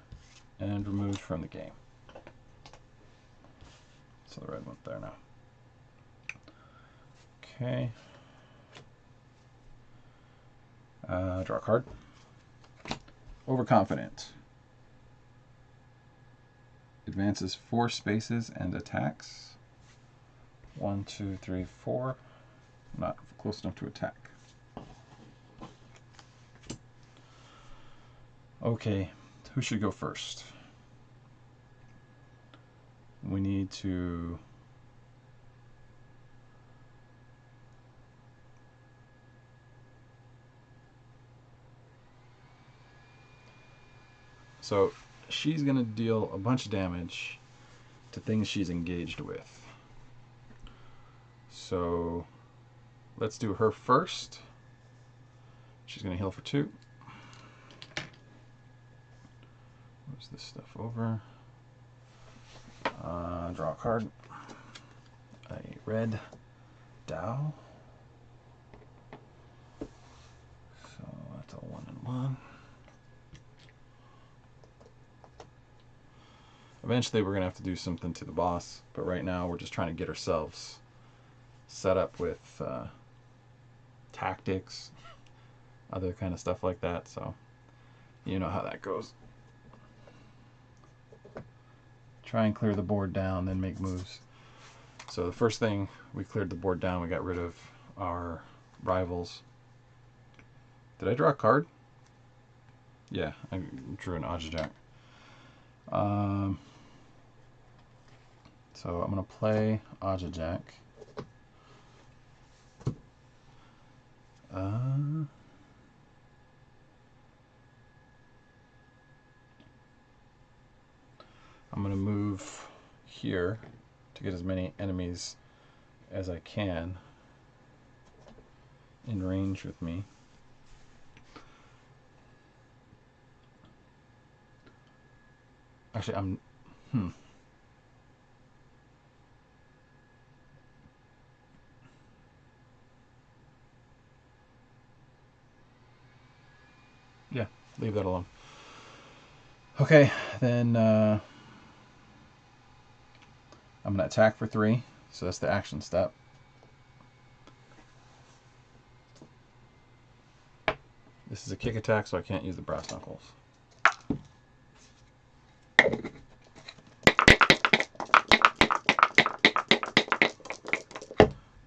and removed from the game. So the red one's there now. Okay. Draw a card. Overconfident. Advances 4 spaces and attacks. 1, 2, 3, 4. Not close enough to attack. Okay, who should go first? We need to so she's going to deal a bunch of damage to things she's engaged with. So let's do her first. She's going to heal for 2. Moves this stuff over. Draw a card. A red Dow. So that's a 1 and 1. Eventually we're going to have to do something to the boss, but right now we're just trying to get ourselves set up with tactics, other kind of stuff like that, so you know how that goes. Try and clear the board down, then make moves. So the first thing, we cleared the board down, we got rid of our rivals. Did I draw a card? Yeah, I drew an Aja-Jack. So I'm going to play Aja-Jack. I'm going to move here to get as many enemies as I can in range with me. Actually, yeah, leave that alone. Okay, then I'm going to attack for 3, so that's the action step. This is a kick attack, so I can't use the brass knuckles.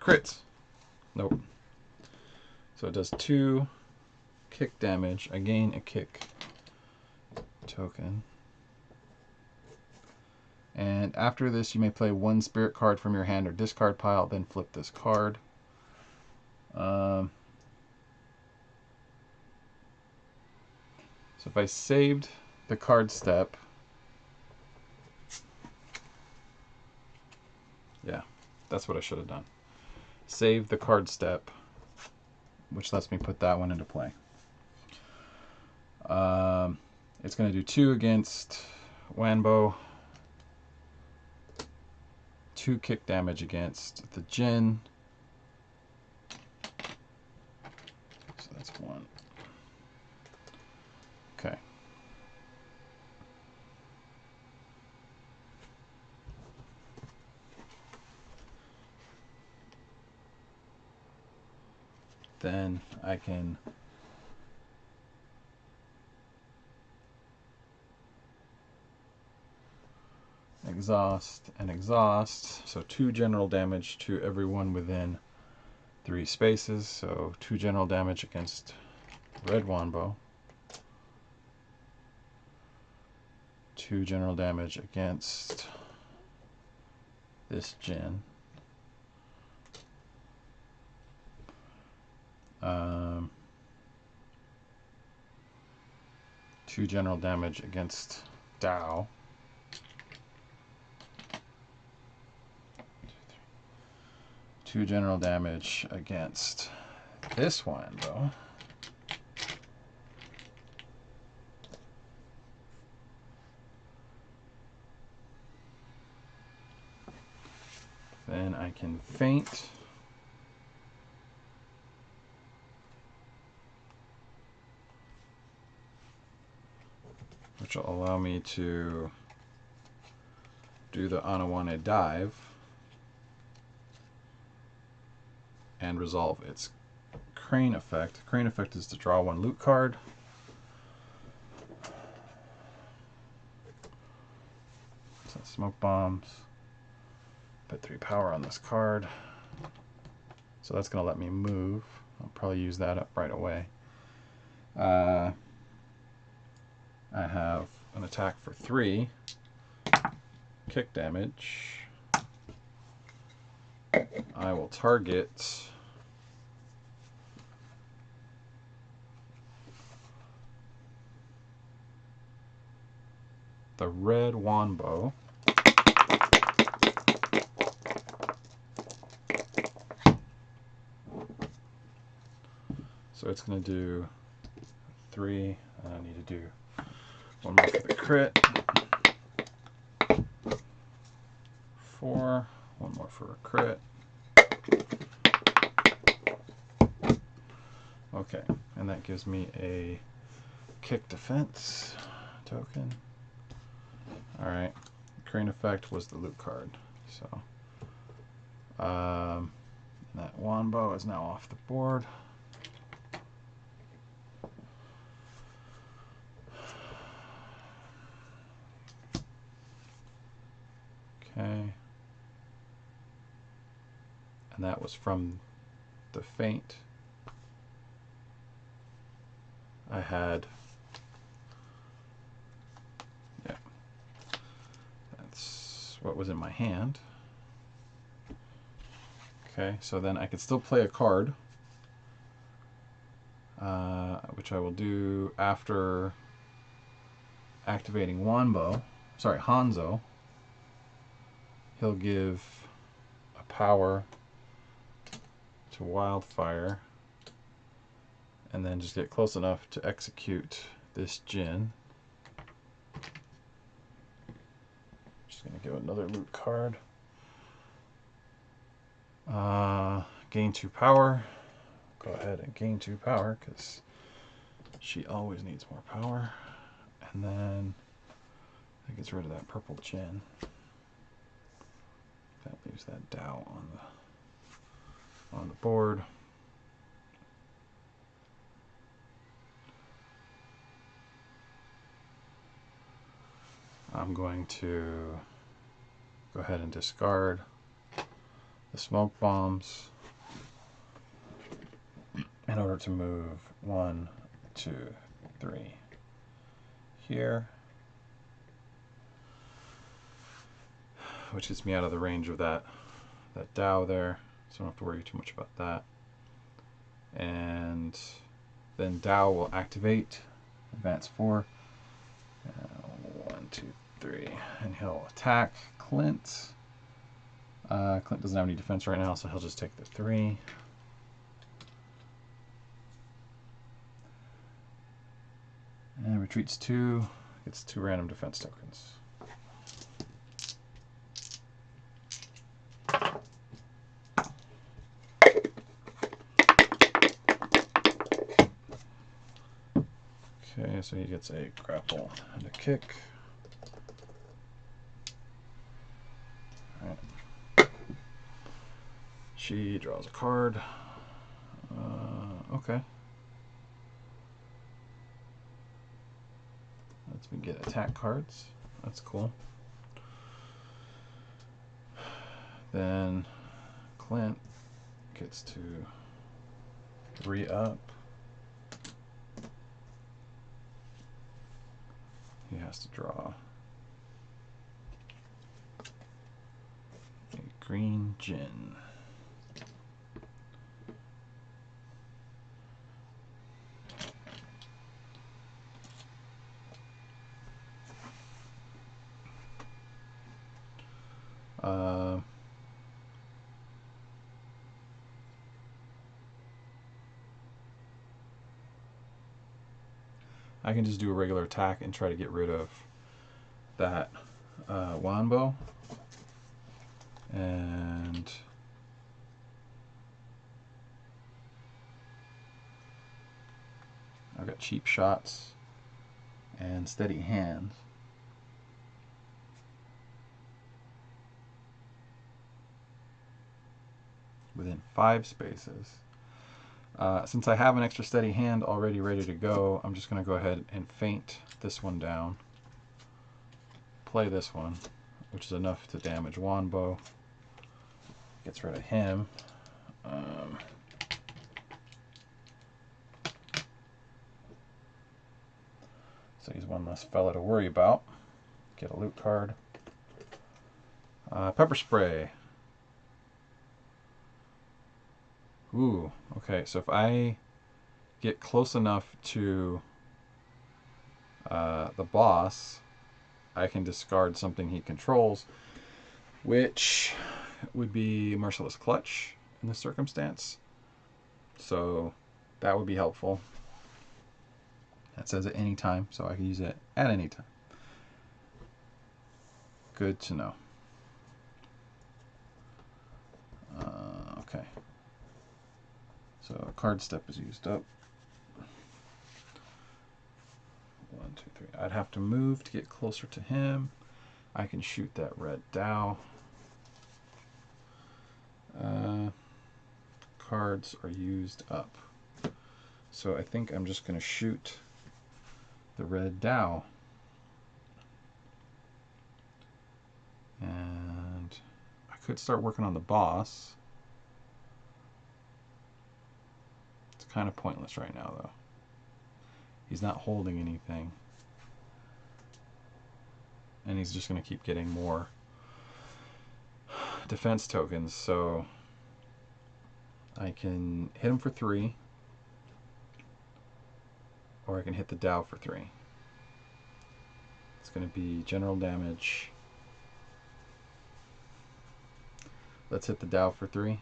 Crits. Nope. So it does 2 kick damage. I gain a kick token. And after this, you may play 1 spirit card from your hand or discard pile, then flip this card. So if I saved the card step, yeah, that's what I should have done. Save the card step, which lets me put that one into play. It's going to do 2 against Wanbo, 2 kick damage against the Jin. So that's 1. Okay. Then I can exhaust and exhaust. So 2 general damage to everyone within 3 spaces. So 2 general damage against Red Wanbo. 2 general damage against this Jin. 2 general damage against Dao. 2 general damage against this one, though. Then I can feint. Which will allow me to do the Anawane dive and resolve its crane effect. Crane effect is to draw 1 loot card. So smoke bombs. Put 3 power on this card. So that's going to let me move. I'll probably use that up right away. I have an attack for 3. Kick damage. I will target the Red Wanbo. So it's going to do 3, and I need to do 1 more for the crit. 4, 1 more for a crit. Okay, and that gives me a kick defense token. Alright, flickering effect was the loot card. So that Wombo is now off the board. Okay. And that was from the feint. I had, yeah, that's what was in my hand. Okay, so then I could still play a card, which I will do after activating Hanzo. He'll give a power to Wildfire, and then just get close enough to execute this Djinn. Just gonna give another loot card. Gain 2 power. Go ahead and gain 2 power because she always needs more power. And then that gets rid of that purple Djinn. That leaves that Dow on the board. I'm going to go ahead and discard the smoke bombs in order to move 1, 2, 3 here, which gets me out of the range of that Dow there, so I don't have to worry too much about that. And then Dow will activate, advance 4, 1, 2, 3, and he'll attack Clint. Clint doesn't have any defense right now, so he'll just take the 3. And retreats 2, gets 2 random defense tokens. Okay, so he gets a grapple and a kick. Alright. She draws a card. Okay. Let's get attack cards. That's cool. Then Clint gets to re-up. He has to draw a green Djinn. I can just do a regular attack and try to get rid of that Wombo. And I've got cheap shots and steady hands. Within 5 spaces. Since I have an extra steady hand already ready to go, I'm just going to go ahead and feint this one down. Play this one, which is enough to damage Wombo. Gets rid of him. So he's one less fella to worry about. Get a loot card. Pepper spray. Ooh, okay, so if I get close enough to the boss, I can discard something he controls, which would be Merciless Clutch in this circumstance. So that would be helpful. That says at any time, so I can use it at any time. Good to know. Okay. So card step is used up. 1, 2, 3. I'd have to move to get closer to him. I can shoot that red Dow. Cards are used up. So I think I'm just going to shoot the red Dow. And I could start working on the boss. It's kind of pointless right now, though. He's not holding anything. And he's just going to keep getting more defense tokens. So I can hit him for 3. Or I can hit the Dow for 3. It's going to be general damage. Let's hit the Dow for 3.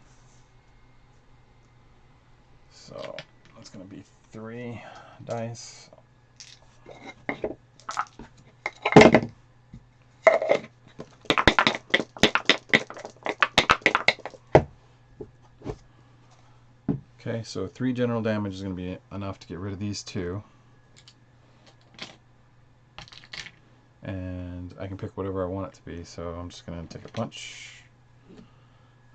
So that's going to be 3 dice. Okay, so 3 general damage is going to be enough to get rid of these 2. And I can pick whatever I want it to be, so I'm just going to take a punch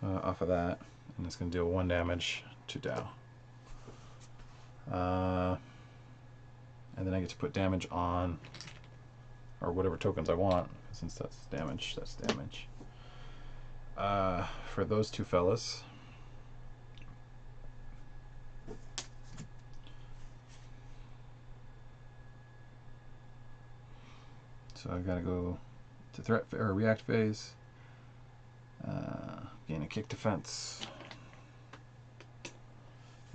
off of that, and it's going to deal 1 damage to Dow. And then I get to put damage on, or whatever tokens I want, since that's damage, that's damage. For those 2 fellas, so I've got to go to threat or react phase, gain a kick defense.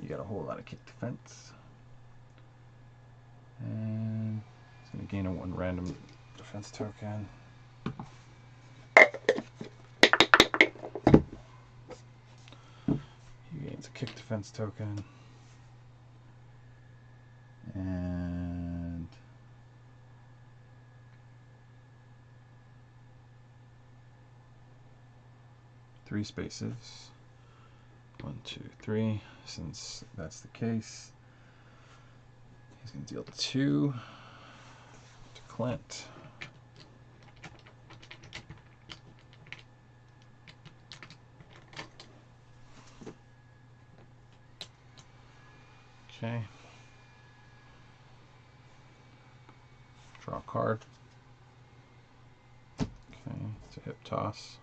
You got a whole lot of kick defense. And it's going to gain a 1 random defense token. He gains a kick defense token. And three spaces. 1, 2, 3. Since that's the case, he's going to deal 2 to Clint. Okay. Draw a card. Okay, it's a hip toss.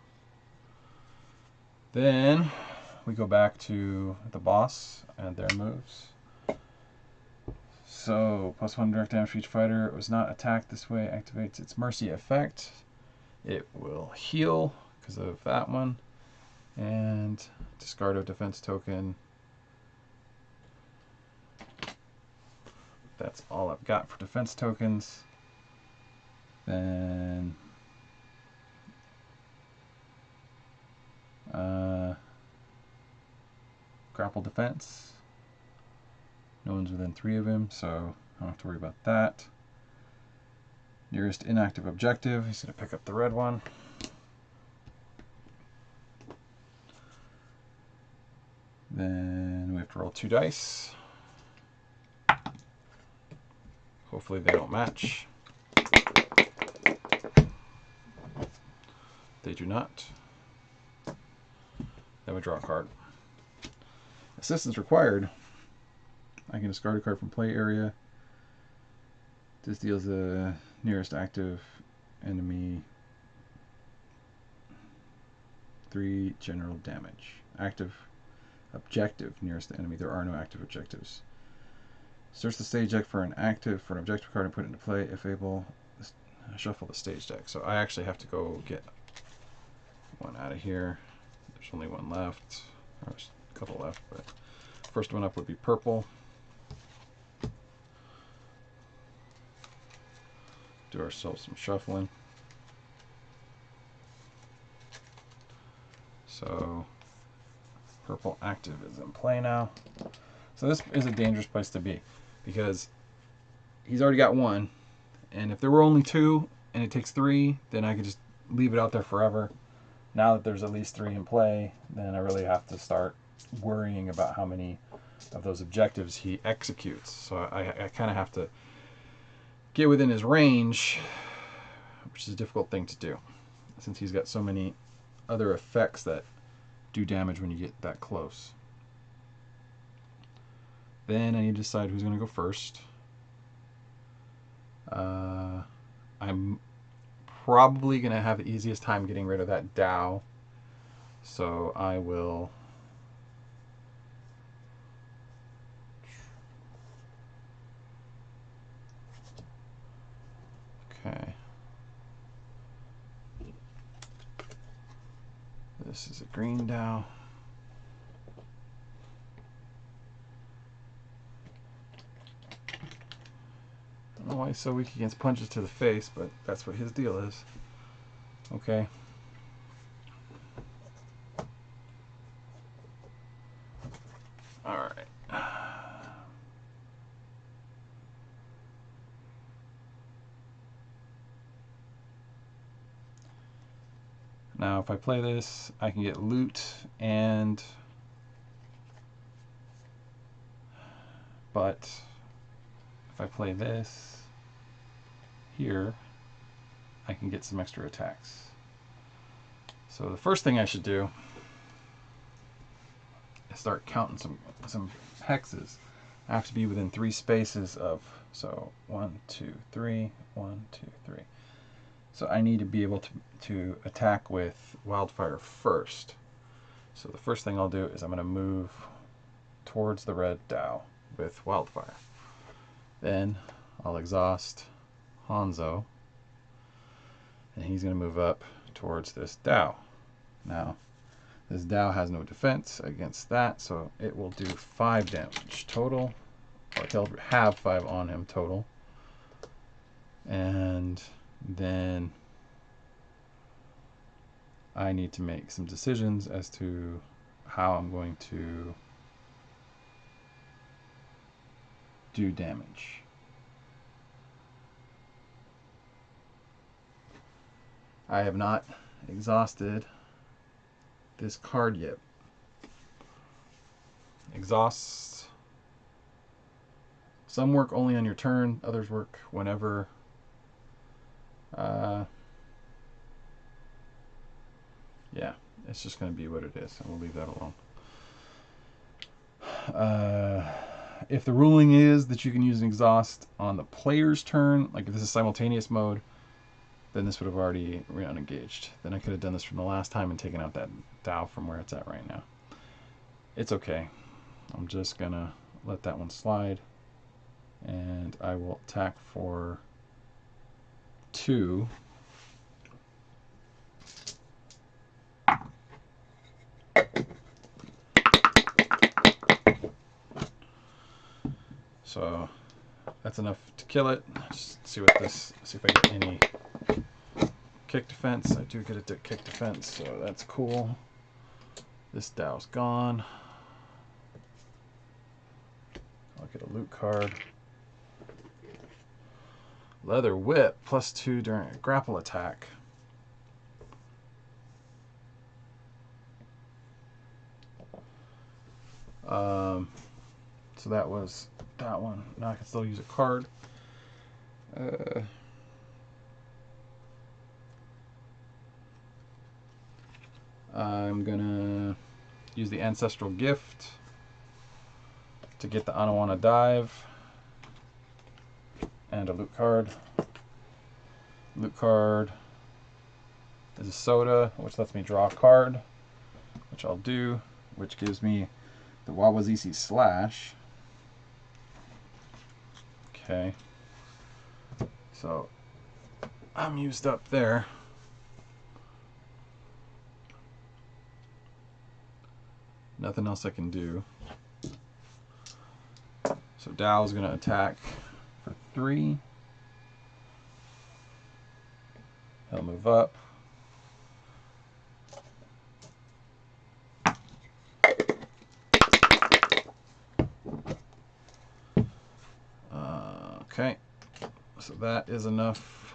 Then we go back to the boss and their moves. So, +1 direct damage for each fighter. It was not attacked this way. Activates its mercy effect. It will heal because of that one. And discard a defense token. That's all I've got for defense tokens. Then grapple defense. No one's within 3 of him, so I don't have to worry about that. Nearest inactive objective. He's going to pick up the red one. Then we have to roll 2 dice. Hopefully they don't match. They do not. Then we draw a card. Assistance required. I can discard a card from play area. This deals the nearest active enemy 3 general damage. Active objective nearest the enemy. There are no active objectives. Search the stage deck for an objective card and put it into play. If able, shuffle the stage deck. So I actually have to go get one out of here. There's only one left. There's a couple left, but first one up would be purple. Do ourselves some shuffling. So purple active is in play now. So this is a dangerous place to be because he's already got 1, and if there were only 2 and it takes 3, then I could just leave it out there forever. Now that there's at least 3 in play, then I really have to start worrying about how many of those objectives he executes. So I kind of have to get within his range, which is a difficult thing to do since he's got so many other effects that do damage when you get that close. Then I need to decide who's going to go first. I'm probably going to have the easiest time getting rid of that Dow, so I will okay. This is a green Dow. I don't know why he's so weak against punches to the face, but that's what his deal is. Okay. Alright. Now if I play this, I can get loot and... But if I play this here, I can get some extra attacks. So the first thing I should do is start counting some hexes. I have to be within 3 spaces of, so 1, 2, 3, 1, 2, 3. So I need to be able to attack with Wildfire first. So the first thing I'll do is I'm going to move towards the red Dow with Wildfire. Then I'll exhaust Hanzo, and he's going to move up towards this Dow. Now, this Dow has no defense against that, so it will do 5 damage total, or he'll have 5 on him total. And then I need to make some decisions as to how I'm going to do damage. I have not exhausted this card yet. Exhausts, some work only on your turn, others work whenever. Yeah, it's just going to be what it is, and we'll leave that alone. If the ruling is that you can use an exhaust on the player's turn, like if this is simultaneous mode, then this would have already re-unengaged. Then I could have done this from the last time and taken out that Dow from where it's at right now. It's okay. I'm just going to let that one slide, and I will attack for 2. So that's enough to kill it. Just see what this, see if I get any kick defense. I do get a kick defense, so that's cool. This Dow's gone. I'll get a loot card. Leather whip, +2 during a grapple attack. So that was that one. Now I can still use a card. I'm gonna use the Ancestral Gift to get the Anawana Dive and a loot card. Loot card is a soda, which lets me draw a card, which I'll do, which gives me the Wawazizi Slash. Okay, so I'm used up there. Nothing else I can do. So Dow's going to attack for 3. He'll move up. Okay, so that is enough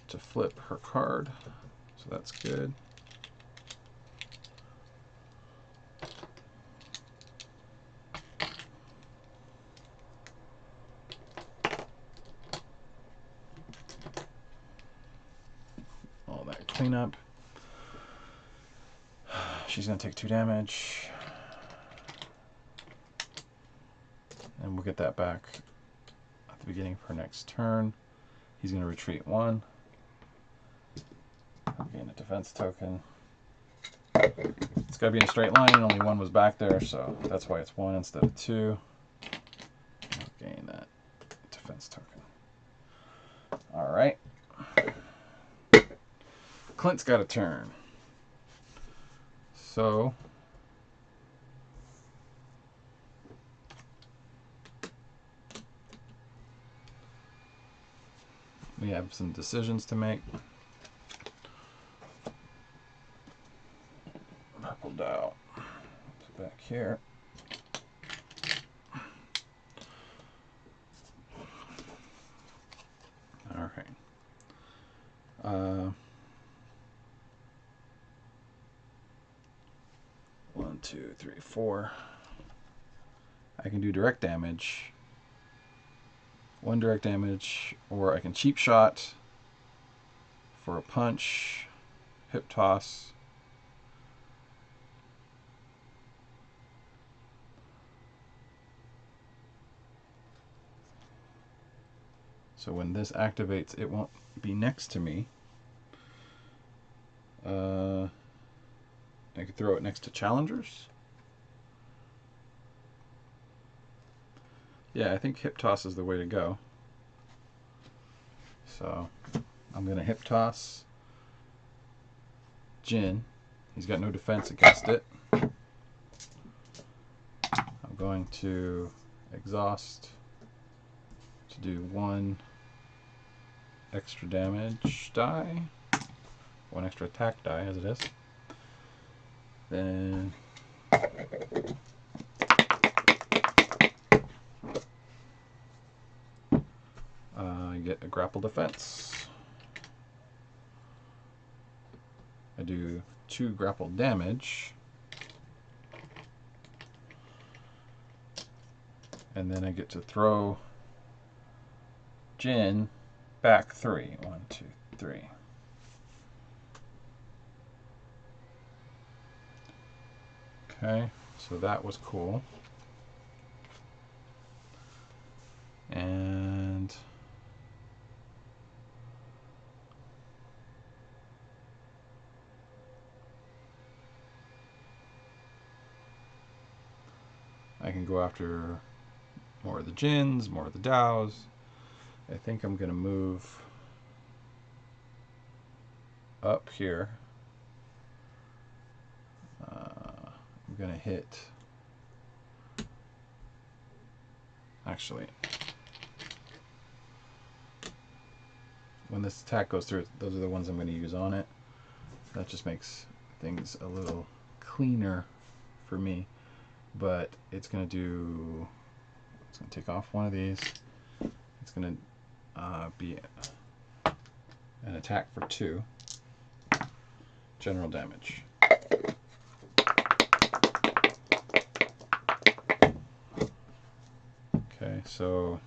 to flip her card, so that's good. cleanup. She's going to take 2 damage. And we'll get that back at the beginning of her next turn. He's going to retreat 1. Gain a defense token. It's got to be in a straight line, and only 1 was back there, so that's why it's 1 instead of 2. I'll gain that defense token. Alright. Clint's got a turn. So we have some decisions to make. Purple dial. Put back here. All right. 1, 2, 3, 4. I can do direct damage. 1 direct damage, or I can cheap shot for a punch, hip toss. So when this activates, it won't be next to me. I could throw it next to challengers. Yeah, I think hip toss is the way to go. So I'm going to hip toss Jin. He's got no defense against it. I'm going to exhaust to do 1 extra damage die, 1 extra attack die as it is. Then I get a grapple defense. I do 2 grapple damage. And then I get to throw Jin back 3. 1, 2, 3. Okay, so that was cool. And I can go after more of the Jins, more of the Dows. I think I'm going to move up here. I'm going to hit, actually, when this attack goes through, those are the ones I'm going to use on it. That just makes things a little cleaner for me. But it's going to take off one of these. It's going to be an attack for 2. General damage. Okay, so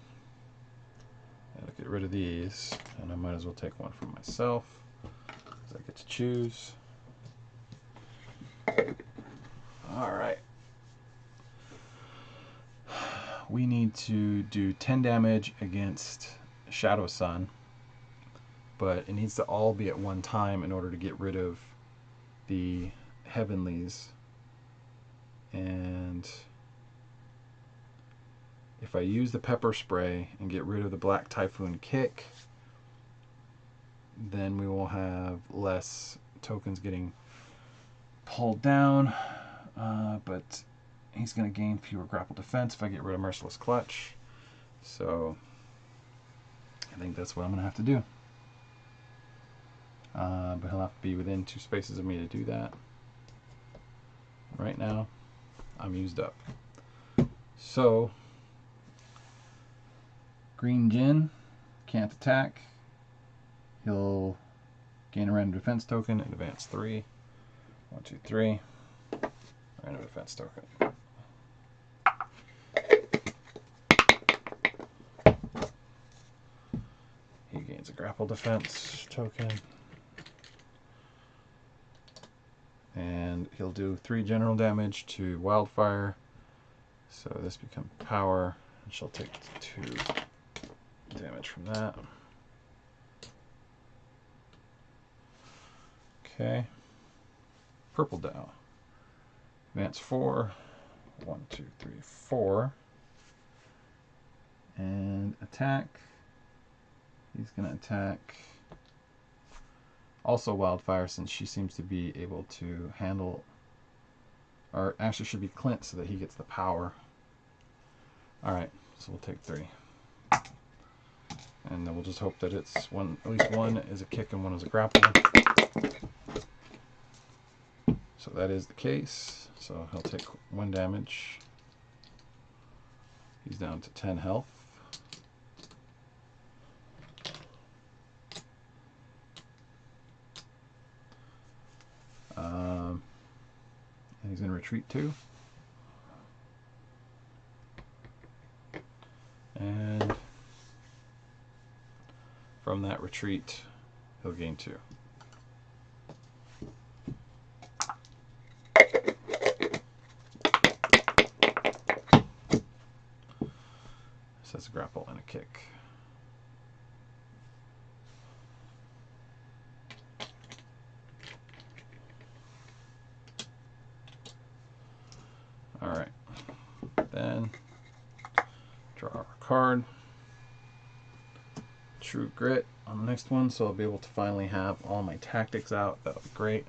I'll get rid of these, and I might as well take 1 for myself, because I get to choose. Alright. We need to do 10 damage against Shadow Sun, but it needs to all be at one time in order to get rid of the Heavenlies. And if I use the pepper spray and get rid of the Black Typhoon kick, then we will have less tokens getting pulled down, but he's going to gain fewer grapple defense if I get rid of Merciless Clutch. So I think that's what I'm going to have to do. But he'll have to be within 2 spaces of me to do that. Right now, I'm used up. So Green Jin can't attack. He'll gain a random defense token and advance 3. 1, 2, 3. Random defense token. He gains a grapple defense token. and he'll do 3 general damage to Wildfire. So this becomes power, and she'll take 2 damage from that. Okay. Purple Dow. Advance 4. 1, 2, 3, 4. And attack. He's going to attack also Wildfire, since she seems to be able to handle, or actually should be Clint so that he gets the power. Alright, so we'll take 3. And then we'll just hope that it's one, at least one is a kick and one is a grapple. So that is the case. So he'll take 1 damage. He's down to 10 health. And he's going to retreat 2. And from that retreat, he'll gain 2. So that's a grapple and a kick. Alright, then draw a card. True Grit on the next one, so I'll be able to finally have all my tactics out. That'll be great.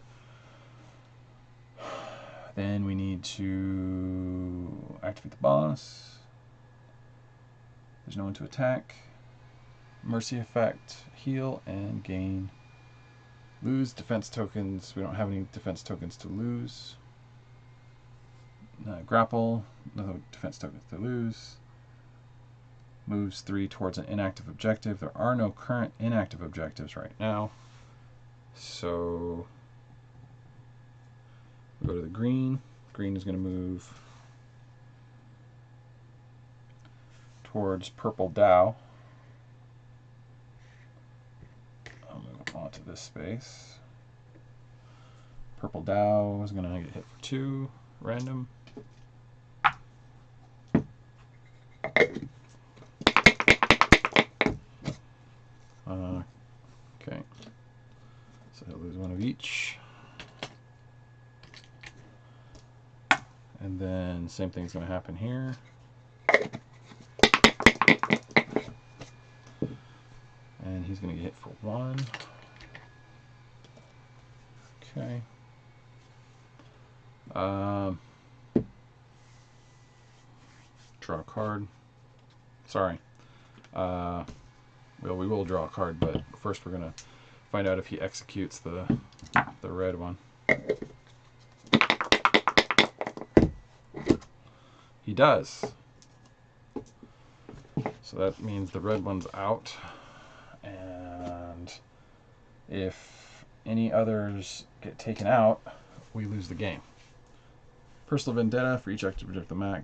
Then we need to activate the boss. There's no one to attack. Mercy effect, heal, and gain. Lose defense tokens. We don't have any defense tokens to lose. Grapple, no defense tokens to lose. Moves 3 towards an inactive objective. There are no current inactive objectives right now. So we'll go to the green. Green is going to move towards Purple Dow. I'll move onto this space. Purple Dow is going to get hit for 2, random. Okay, so he'll lose 1 of each. And then same thing's going to happen here. And he's going to get hit for 1. Okay. Draw a card. Sorry. Well, we will draw a card, but first we're going to find out if he executes the red one. He does. So that means the red one's out. And if any others get taken out, we lose the game. Personal Vendetta, for each active projectile mag,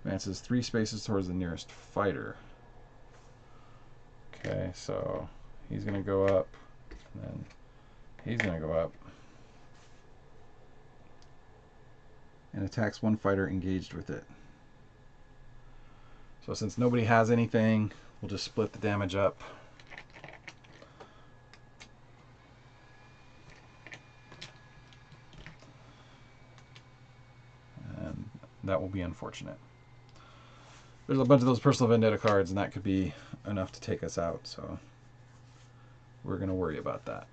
advances 3 spaces towards the nearest fighter. Okay, so he's going to go up, and then he's going to go up, and attacks 1 fighter engaged with it. So since nobody has anything, we'll just split the damage up. And that will be unfortunate. There's a bunch of those Personal Vendetta cards, and that could be enough to take us out, so we're going to worry about that.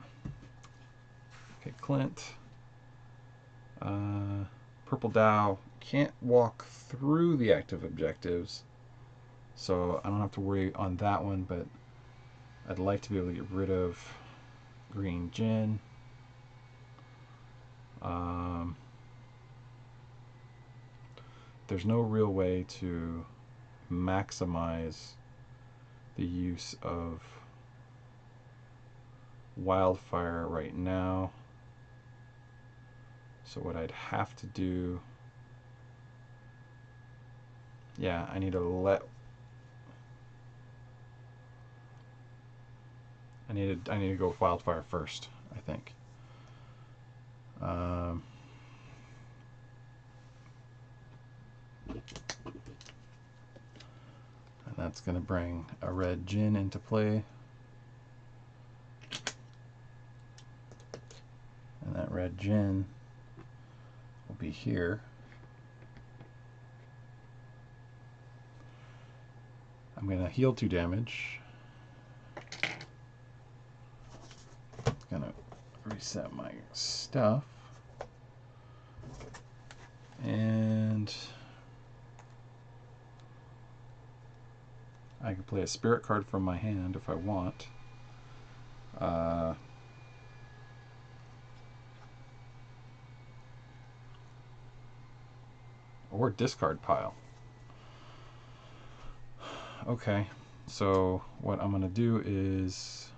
Okay, Clint. Purple Dow can't walk through the active objectives, so I don't have to worry on that one, but I'd like to be able to get rid of Green Gin. There's no real way to maximize the use of Wildfire right now. So what I'd have to do, yeah, I need to I need to go with Wildfire first, I think. That's going to bring a red djinn into play. And that red djinn will be here. I'm going to heal 2 damage. Going to reset my stuff. And I can play a spirit card from my hand if I want. Or discard pile. Okay, so what I'm going to do is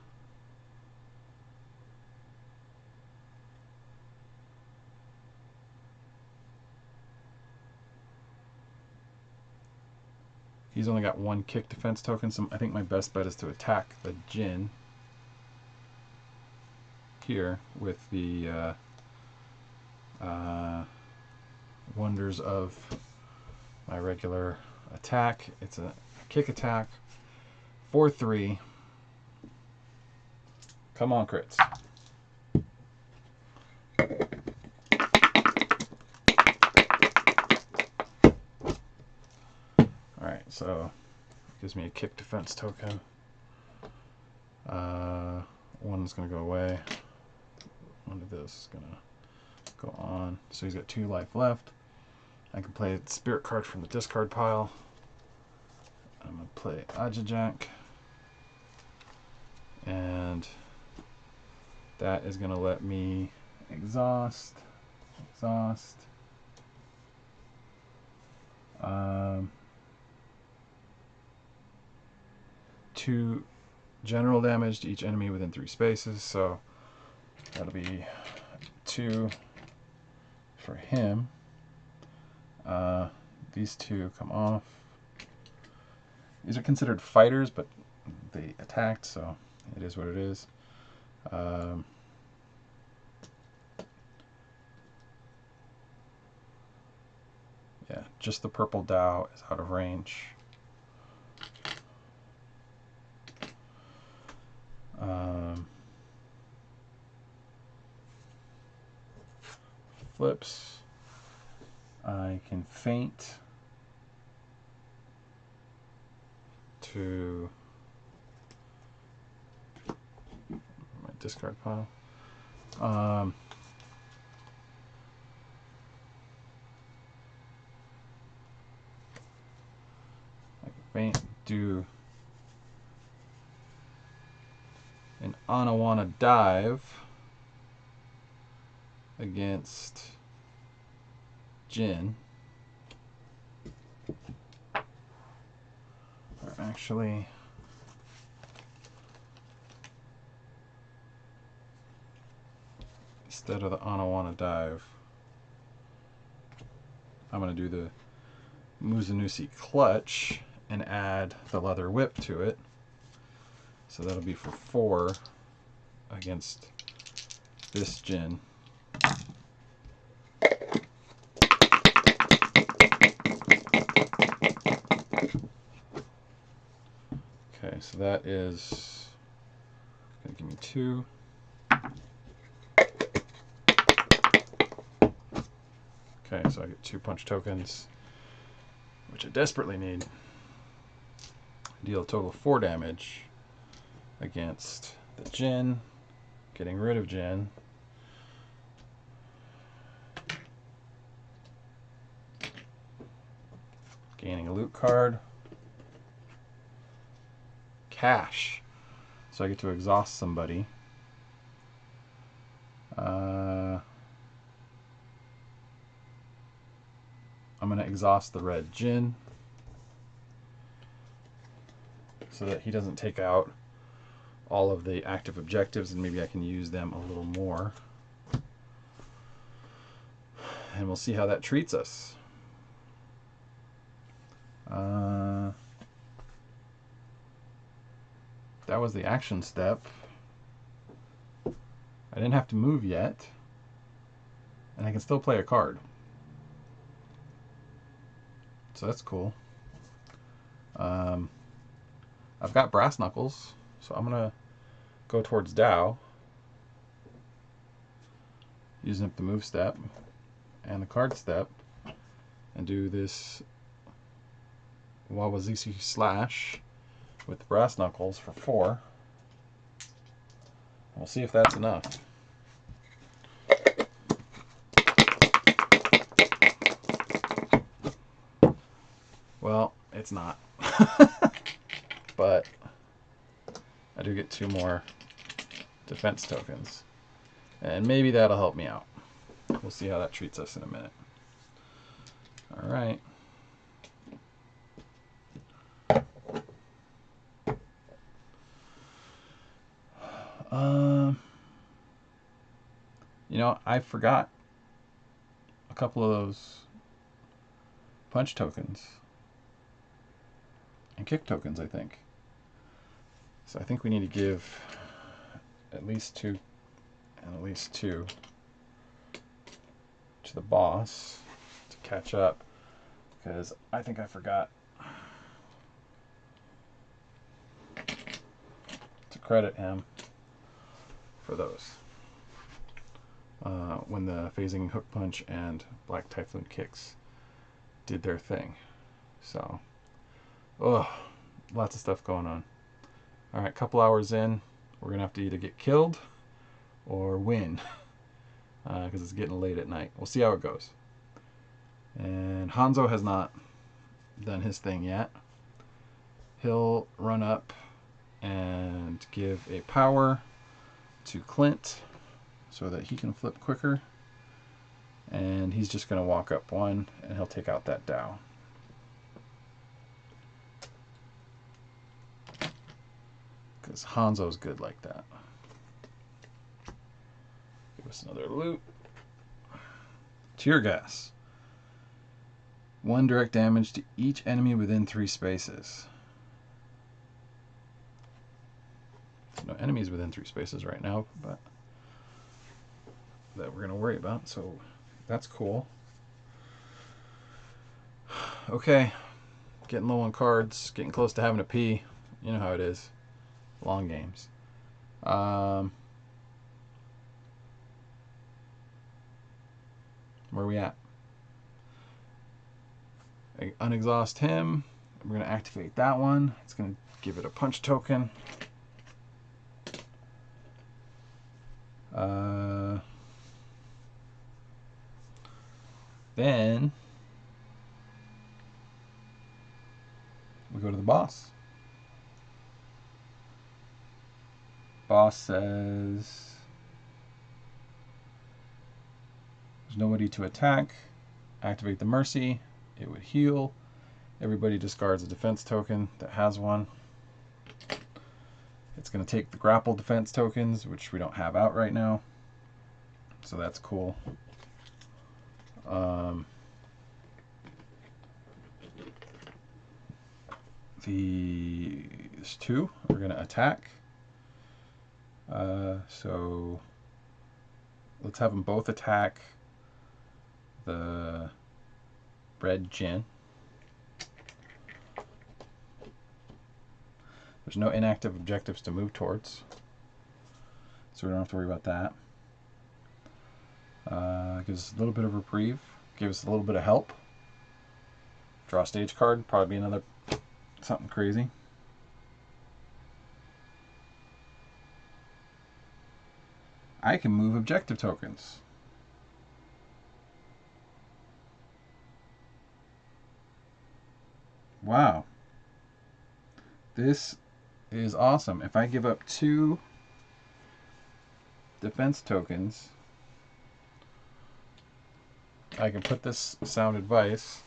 he's only got 1 kick defense token, so I think my best bet is to attack the djinn here with the wonders of my regular attack. It's a kick attack, 4/3. Come on, crits. Alright, so gives me a kick defense token. One's going to go away. One of this is going to go on. So he's got 2 life left. I can play a spirit card from the discard pile. I'm going to play Ajajak. And that is going to let me exhaust. 2 general damage to each enemy within 3 spaces, so that'll be 2 for him. These 2 come off. These are considered fighters, but they attacked, so it is what it is. Yeah, just the purple Dow is out of range. Flips. I can feint to my discard pile. I can feint, do an Anawana dive against djinn. Or actually, instead of the Anawana dive, I'm going to do the Musanusi clutch and add the leather whip to it. So that'll be for 4 against this djinn. Okay, so that is going to give me 2. Okay, so I get 2 punch tokens, which I desperately need. Deal a total of 4 damage against the djinn, getting rid of djinn. Gaining a loot card. Cash. So I get to exhaust somebody. I'm going to exhaust the red djinn so that he doesn't take out all of the active objectives, and maybe I can use them a little more. And we'll see how that treats us. That was the action step. I didn't have to move yet, and I can still play a card. So that's cool. I've got brass knuckles, so I'm gonna go towards Dow, using up the move step and the card step, and do this Wawazisi slash with the brass knuckles for 4. We'll see if that's enough. Well, it's not. But I do get 2 more defense tokens. And maybe that'll help me out. We'll see how that treats us in a minute. Alright. You know, I forgot a couple of those punch tokens and kick tokens, I think. So I think we need to give at least 2 and at least 2 to the boss to catch up, because I think I forgot to credit him for those when the phasing hook punch and black typhoon kicks did their thing. So, lots of stuff going on. All right, couple hours in, we're gonna have to either get killed or win, because it's getting late at night. We'll see how it goes. And Hanzo has not done his thing yet. He'll run up and give a power to Clint so that he can flip quicker. And he's just going to walk up 1 and he'll take out that Dow. Because Hanzo's good like that. Give us another loot. Tear gas. 1 direct damage to each enemy within 3 spaces. No enemies within 3 spaces right now, but that we're going to worry about, so that's cool. Okay, getting low on cards, getting close to having a pee. You know how it is. Long games. Where are we at? I unexhaust him. We're going to activate that one. It's going to give it a punch token. Then we go to the boss. Boss says there's nobody to attack. Activate the mercy. It would heal. Everybody discards a defense token that has one. It's going to take the grapple defense tokens, which we don't have out right now. So that's cool. These 2 are going to attack. So let's have them both attack the red Jin. There's no inactive objectives to move towards, so we don't have to worry about that. Gives us a little bit of reprieve, gives us a little bit of help. Draw a stage card, probably be another something crazy. I can move objective tokens. Wow. This is awesome. If I give up 2 defense tokens, I can put this sound advice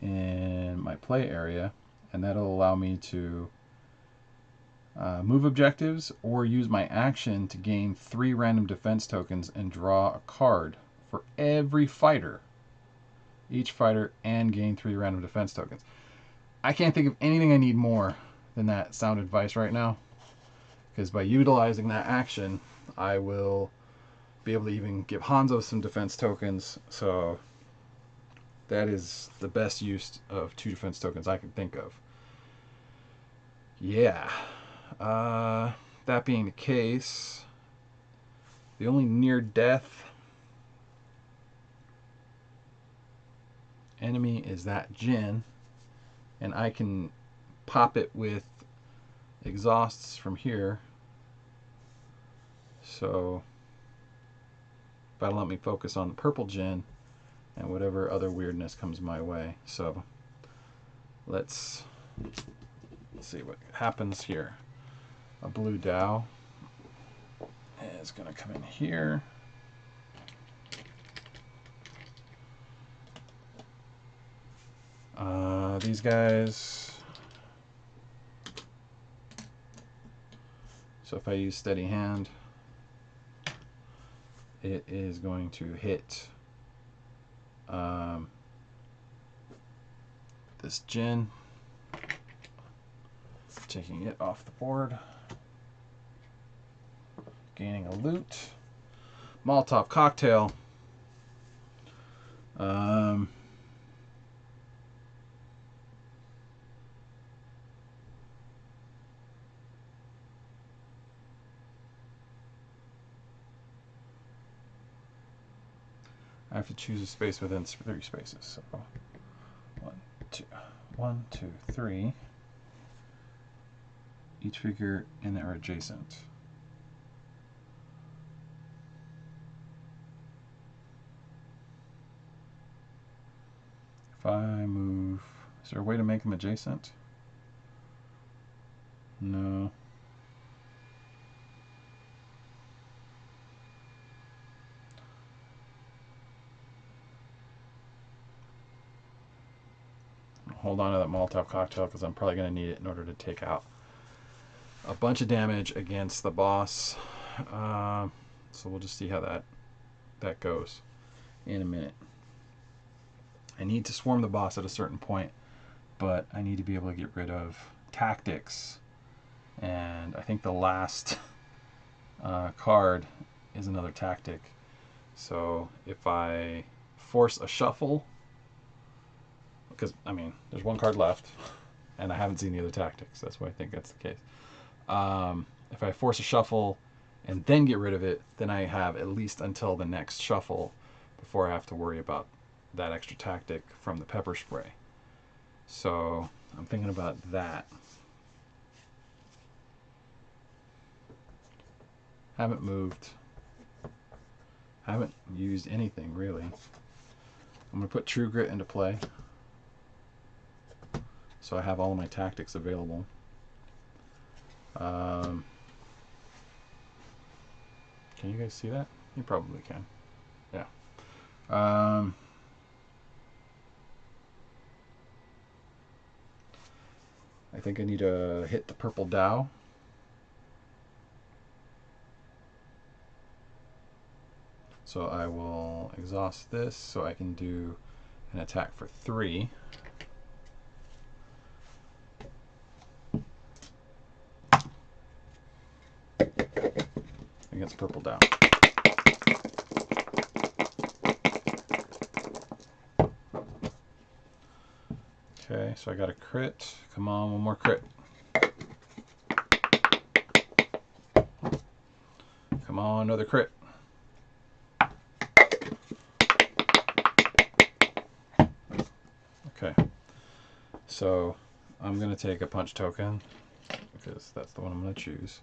in my play area, and that'll allow me to move objectives or use my action to gain 3 random defense tokens and draw a card for every fighter, each fighter, and gain 3 random defense tokens. I can't think of anything I need more than that sound advice right now, because by utilizing that action I will be able to even give Hanzo some defense tokens. So that is the best use of 2 defense tokens I can think of. Yeah. That being the case, the only near death enemy is that Djinn, and I can pop it with exhausts from here, so that'll let me focus on the purple Djinn and whatever other weirdness comes my way. So let's see what happens here. A blue Dow is going to come in here. These guys, so if I use steady hand, it is going to hit this Djinn, taking it off the board, gaining a loot. Molotov cocktail. I have to choose a space within 3 spaces. So 1, 2, 3. Each figure in there are adjacent. If I move, is there a way to make them adjacent? No. Hold on to that Molotov cocktail because I'm probably going to need it in order to take out a bunch of damage against the boss. So we'll just see how that goes in a minute. I need to swarm the boss at a certain point, but I need to be able to get rid of tactics. And I think the last card is another tactic. So if I force a shuffle, because I mean there's 1 card left and I haven't seen the other tactics, that's why I think that's the case. If I force a shuffle and then get rid of it, then I have at least until the next shuffle before I have to worry about that extra tactic from the pepper spray. So I'm thinking about that. Haven't moved. Haven't used anything really. I'm going to put True Grit into play, so I have all of my tactics available. Can you guys see that? You probably can. Yeah. I think I need to hit the purple Dow. So I will exhaust this so I can do an attack for 3. Against purple Dow. Okay, so I got a crit. Come on, 1 more crit. Come on, another crit. Okay, so I'm going to take a punch token because that's the one I'm going to choose.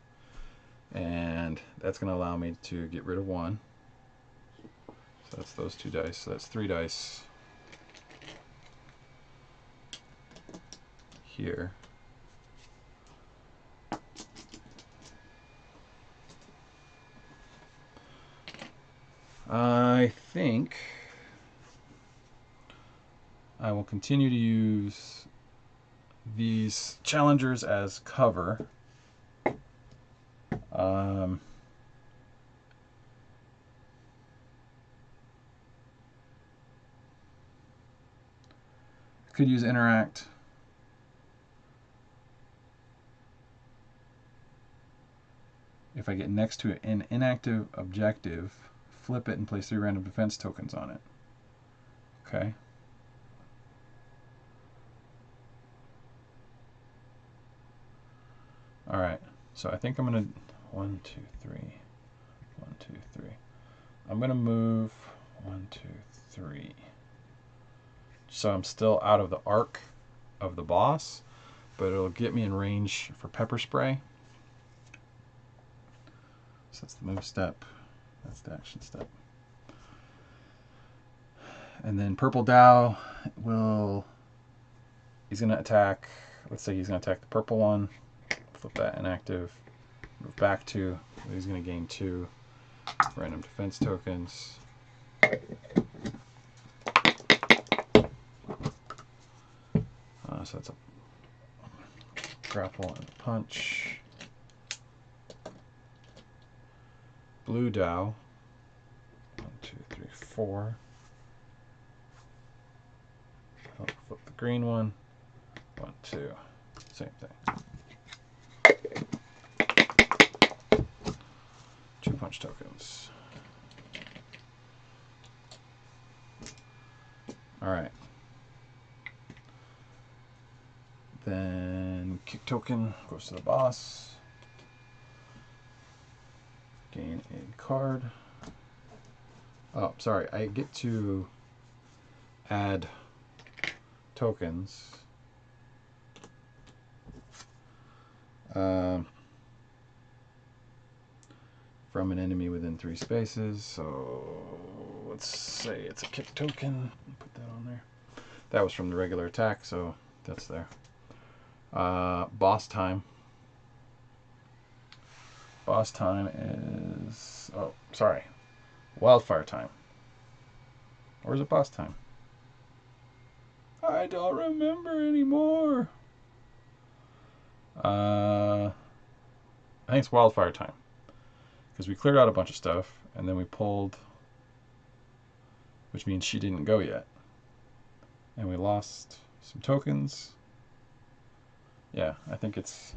And that's going to allow me to get rid of 1. So that's those 2 dice. So that's 3 dice here. I think I will continue to use these challengers as cover. Could use interact. If I get next to an inactive objective, flip it and place 3 random defense tokens on it. Okay. All right, so I think I'm gonna 1, 2, 3, 1, 2, 3. I'm gonna move 1, 2, 3. So I'm still out of the arc of the boss, but it'll get me in range for pepper spray. So that's the move step. That's the action step. And then Purple Dow he's going to attack, let's say he's going to attack the purple one, flip that inactive, move back 2, he's going to gain 2 random defense tokens. So that's a grapple and a punch. Blue Dow, 1, 2, 3, 4. I'll flip the green one. 1, 2. Same thing. 2 punch tokens. Alright. Then kick token goes to the boss. Gain a card. Oh, sorry. I get to add tokens. From an enemy within 3 spaces. So let's say it's a kick token. Put that on there. That was from the regular attack, so that's there. Boss time. Boss time is... Oh, sorry. Wildfire time. Or is it boss time? I don't remember anymore. I think it's Wildfire time. Because we cleared out a bunch of stuff, and then we pulled... Which means she didn't go yet. And we lost some tokens. Yeah, I think it's...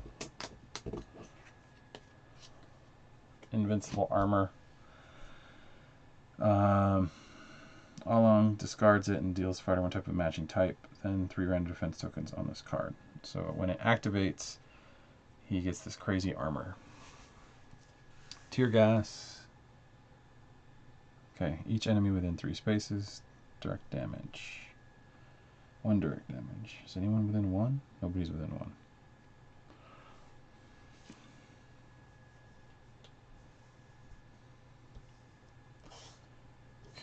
Invincible armor. All along discards it and deals fighter 1 type of matching type, then 3 random defense tokens on this card. So when it activates, he gets this crazy armor. Tear gas. Okay, each enemy within 3 spaces. Direct damage. 1 direct damage. Is anyone within 1? Nobody's within 1.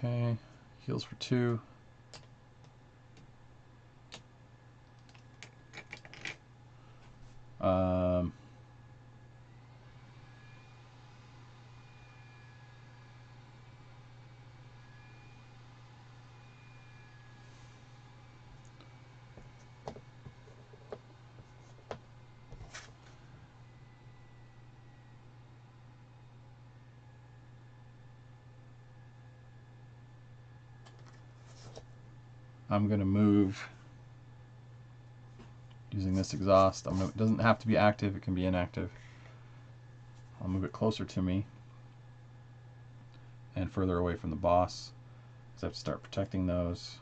Okay, heals for 2. I'm going to move using this exhaust. It doesn't have to be active, it can be inactive. I'll move it closer to me and further away from the boss, because I have to start protecting those.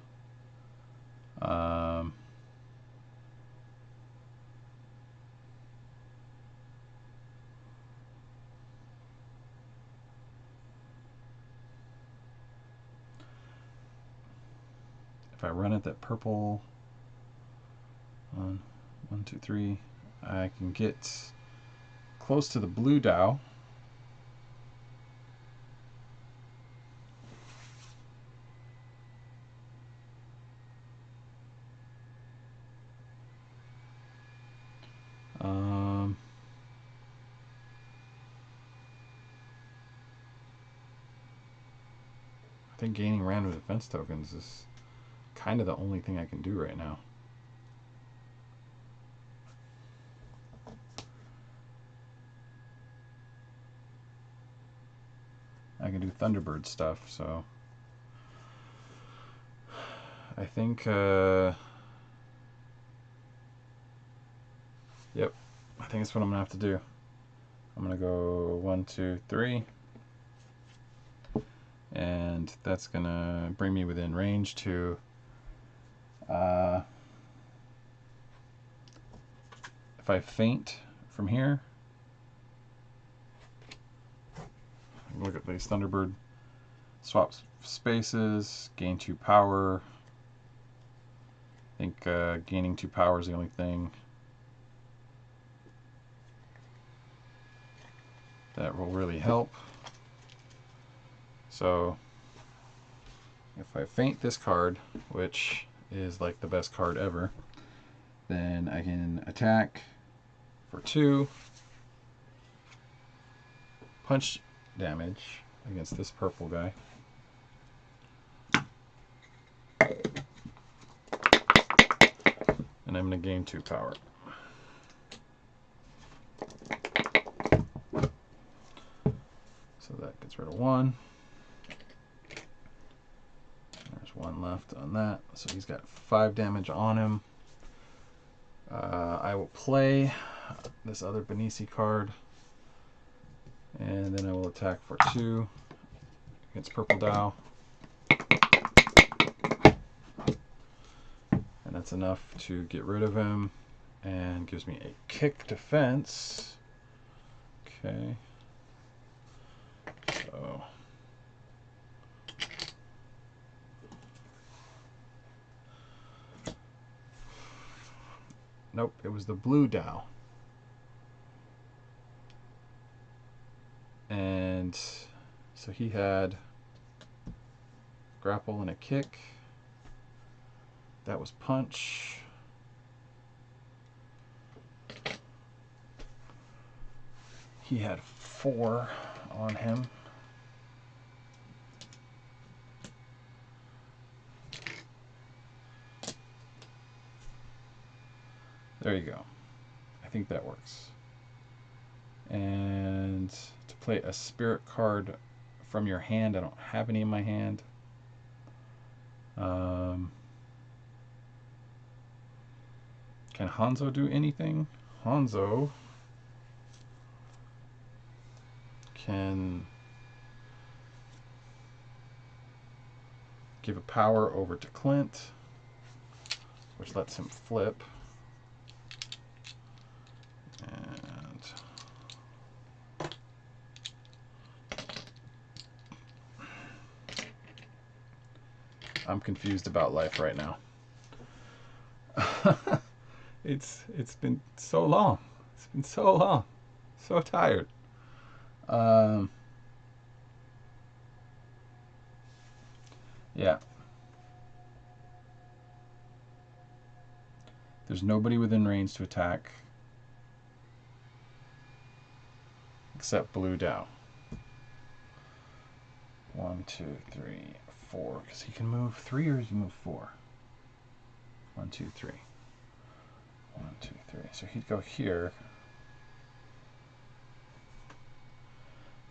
If I run it that purple, 1, 2, 3, I can get close to the blue Dow. I think gaining random defense tokens is kind of the only thing I can do right now. I can do Thunderbird stuff, so I think yep, I think that's what I'm gonna have to do. I'm gonna go 1, 2, 3, and that's gonna bring me within range to if I faint from here, Look at these Thunderbird. Swap spaces, gain 2 power. I think gaining 2 power is the only thing that will really help. So if I feint this card, which is like the best card ever, then I can attack for 2, punch damage against this purple guy. And I'm going to gain 2 power. So that gets rid of 1. There's 1 left on that. So he's got 5 damage on him. I will play this other Benisi card. And then I will attack for 2 against Purple Dow. And that's enough to get rid of him. And gives me a kick defense. Okay. So nope, it was the blue Dow. And so he had grapple and a kick. That was punch. He had 4 on him. There you go. I think that works. And to play a spirit card from your hand, I don't have any in my hand. Can Hanzo do anything? Hanzo can give a power over to Clint, which lets him flip. And I'm confused about life right now. It's been so long. It's been so long. So tired. Yeah. There's nobody within range to attack except Blue Dow. 1, 2, 3, 4. Because he can move 3 or he can move 4. 1, 2, 3. 1, 2, 3. So he'd go here.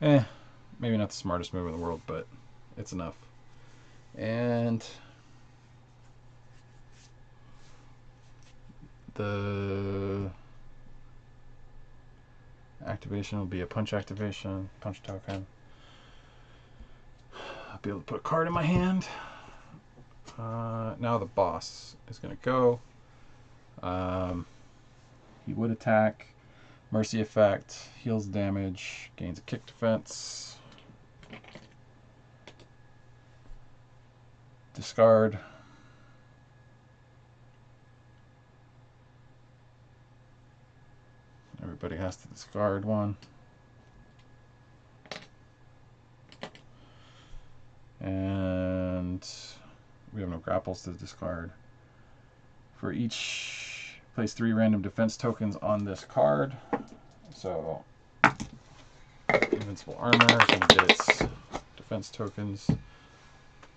Maybe not the smartest move in the world, but it's enough. And the activation will be a punch activation, punch token. I'll be able to put a card in my hand. Now the boss is going to go. He would attack. Mercy effect, heals damage, gains a kick defense. Discard. Everybody has to discard 1. And we have no grapples to discard. For each, place 3 random defense tokens on this card. So, invincible armor is going to get its defense tokens.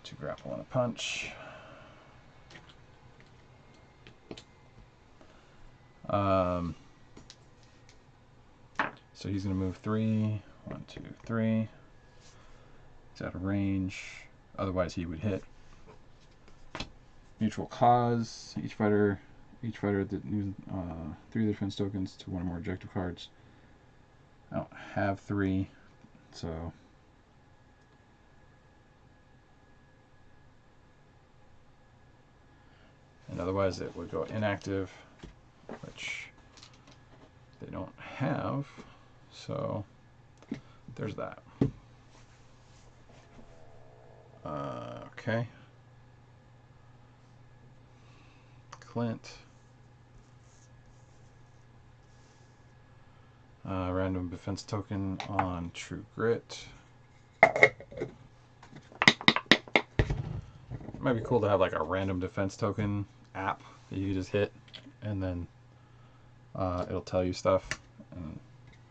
2 grapple and a punch. So he's going to move 3. 1, 2, 3. He's out of range. Otherwise he would hit. Mutual cause. Each fighter that uses 3 defense tokens to 1 or more objective cards. I don't have 3, so and otherwise it would go inactive, which they don't have, so there's that. Okay. Clint. Random defense token on True Grit. It might be cool to have like a random defense token app that you can just hit, and then it'll tell you stuff, and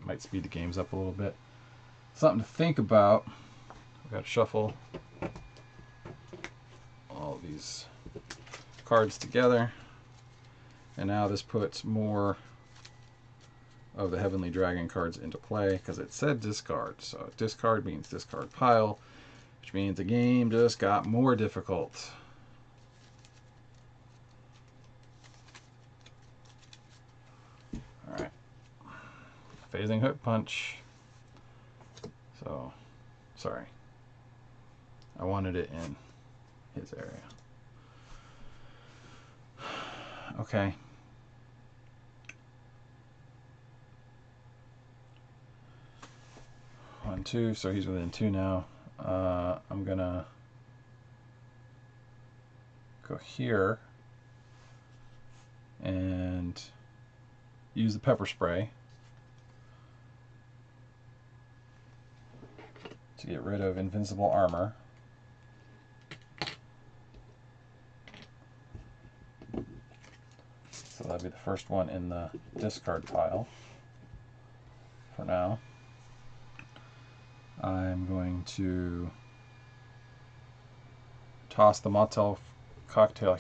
might speed the games up a little bit. Something to think about. We've got to shuffle all these cards together, and now this puts more of the Heavenly Dragon cards into play because it said discard. So discard means discard pile, which means the game just got more difficult. Alright. Phasing hook punch. So, sorry. I wanted it in his area. Okay. One, two, so he's within two now. I'm gonna go here and use the pepper spray to get rid of invincible armor. So that'll be the first one in the discard pile for now. I'm going to toss the Motel cocktail.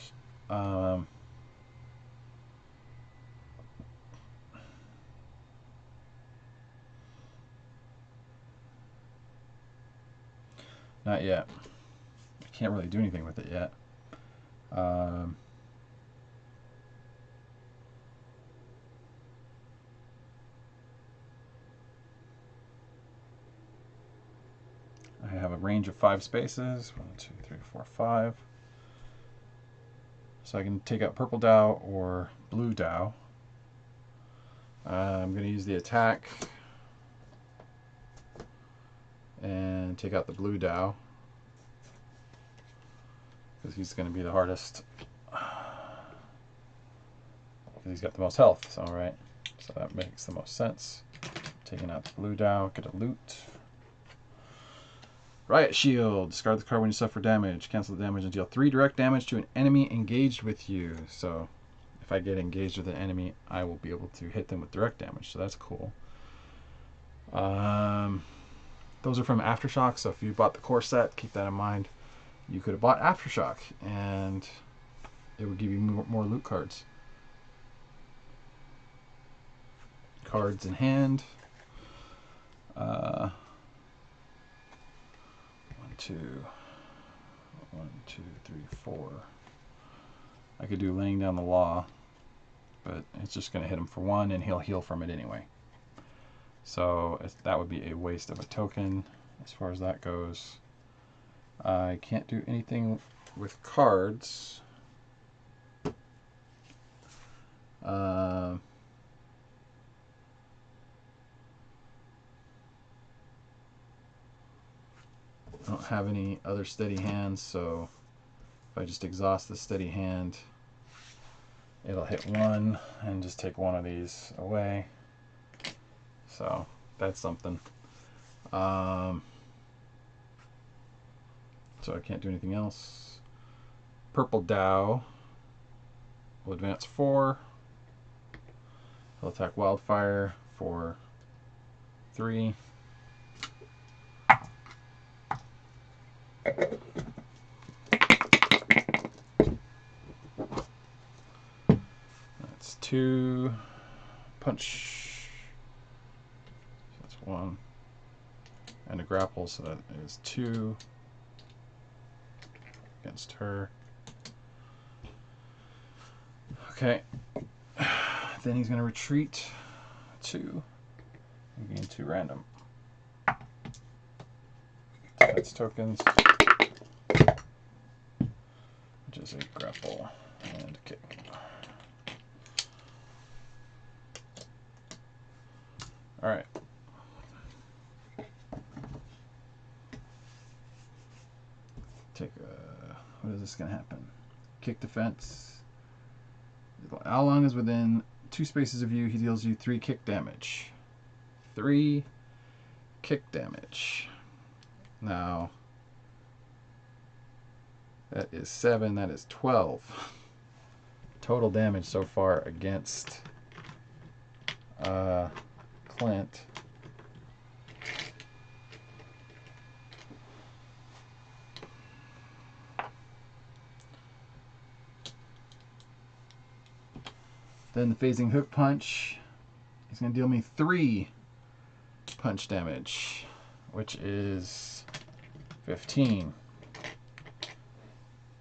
Not yet. I can't really do anything with it yet. I have a range of 5 spaces. 1, 2, 3, 4, 5. So I can take out purple Dow or blue Dow. I'm going to use the attack and take out the blue Dow because he's going to be the hardest. Because he's got the most health. So, right. So that makes the most sense. Taking out the blue Dow, get a loot. Riot Shield. Discard the card when you suffer damage. Cancel the damage and deal 3 direct damage to an enemy engaged with you. So if I get engaged with an enemy, I will be able to hit them with direct damage. So that's cool. Those are from Aftershock. So if you bought the core set, keep that in mind. You could have bought Aftershock and it would give you more loot cards. Cards in hand. 1, 2, 3, 4. I could do laying down the law, but it's just going to hit him for 1 and he'll heal from it anyway. So that would be a waste of a token as far as that goes. I can't do anything with cards. I don't have any other steady hands, so if I just exhaust the steady hand, it'll hit 1 and just take one of these away. So that's something. So I can't do anything else. Purple Dow will advance 4. He'll attack Wildfire for 3. That's 2. Punch. That's 1. And a grapple, so that is 2 against her. Okay. Then he's going to retreat 2 and gain 2 random. That's tokens, which is a grapple and a kick. All right. take a, what is this going to happen? Kick defense. How long is within 2 spaces of you, he deals you 3 kick damage. 3 kick damage. Now, that is 7, that is 12. Total damage so far against Clint. Then the phasing hook punch. He's going to deal me 3 punch damage, which is 15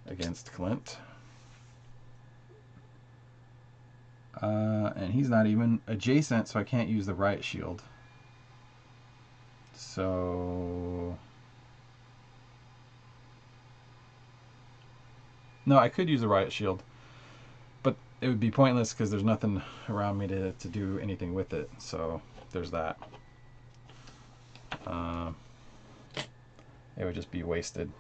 against Clint. And he's not even adjacent, so I can't use the riot shield. So no, I could use a riot shield, but it would be pointless because there's nothing around me to do anything with it. So there's that. It would just be wasted.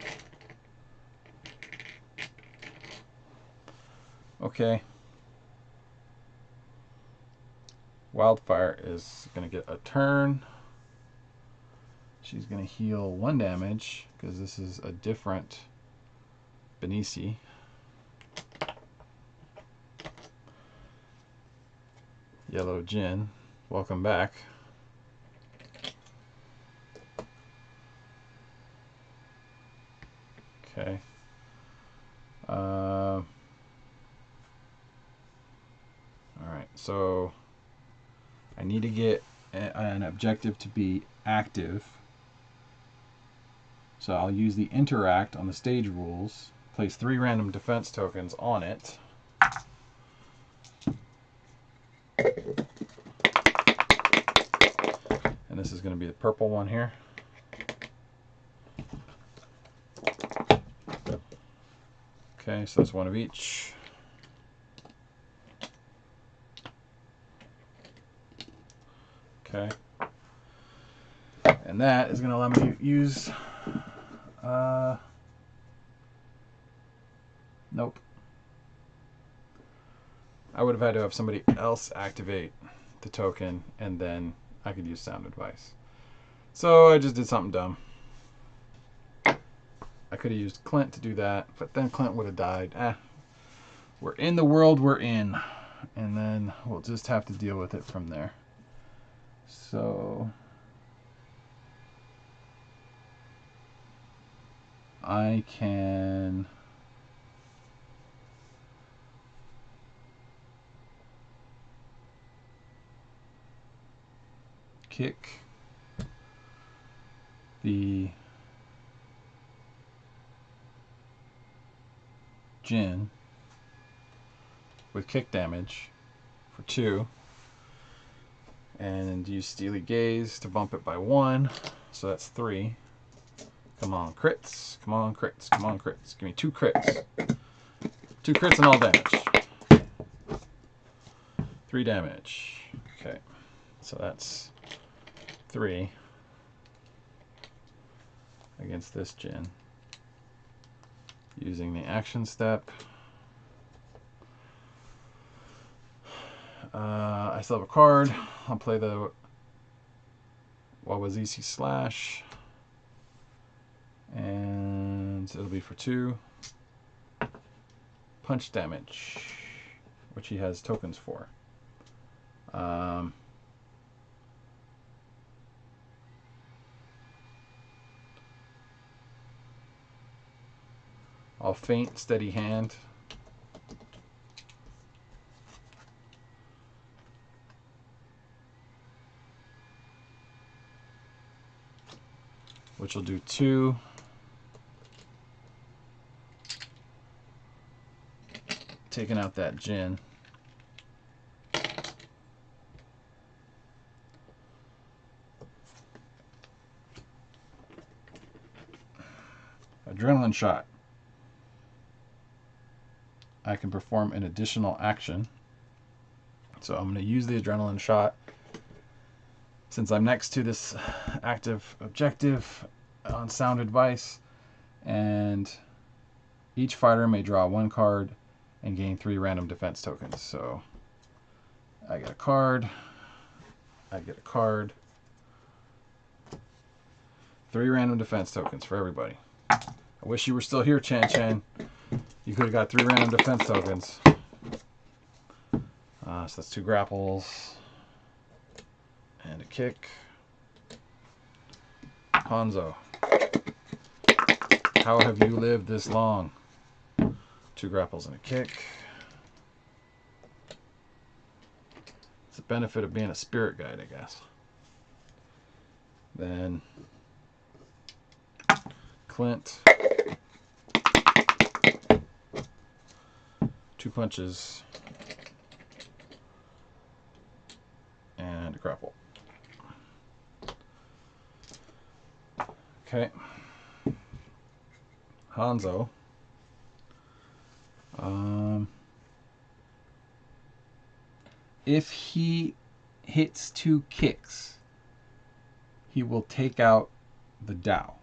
Okay. Wildfire is going to get a turn. She's going to heal 1 damage because this is a different Benici. Yellow Djinn, welcome back. Okay. All right, so I need to get an objective to be active. So I'll use the interact on the stage rules, place 3 random defense tokens on it. And this is going to be the purple one here. Okay, so that's 1 of each. Okay. And that is going to allow me to use... nope. I would have had to have somebody else activate the token, and then I could use sound advice. So I just did something dumb. I could have used Clint to do that, but then Clint would have died. We're in the world we're in, and then we'll just have to deal with it from there. So I can kick the Djinn with kick damage for 2. And use Steely Gaze to bump it by 1. So that's 3. Come on, crits. Come on, crits. Come on, crits. Give me 2 crits. 2 crits and all damage. 3 damage. Okay. So that's 3 against this Djinn. Using the action step. I still have a card. I'll play the Wawazisi Slash. And it'll be for 2 punch damage, which he has tokens for. I'll feint steady hand. Which will do 2. Taking out that Djinn. Adrenaline shot. I can perform an additional action. So I'm going to use the adrenaline shot. Since I'm next to this active objective on sound advice, and Each fighter may draw 1 card and gain 3 random defense tokens. So I get a card. I get a card. 3 random defense tokens for everybody. I wish you were still here, Chan Chan. You could have got 3 random defense tokens. So that's 2 grapples and a kick. Hanzo, how have you lived this long? 2 grapples and a kick. It's the benefit of being a spirit guide, I guess. Then Clint, 2 punches and a grapple. Okay. Hanzo. If he hits 2 kicks, he will take out the Tao.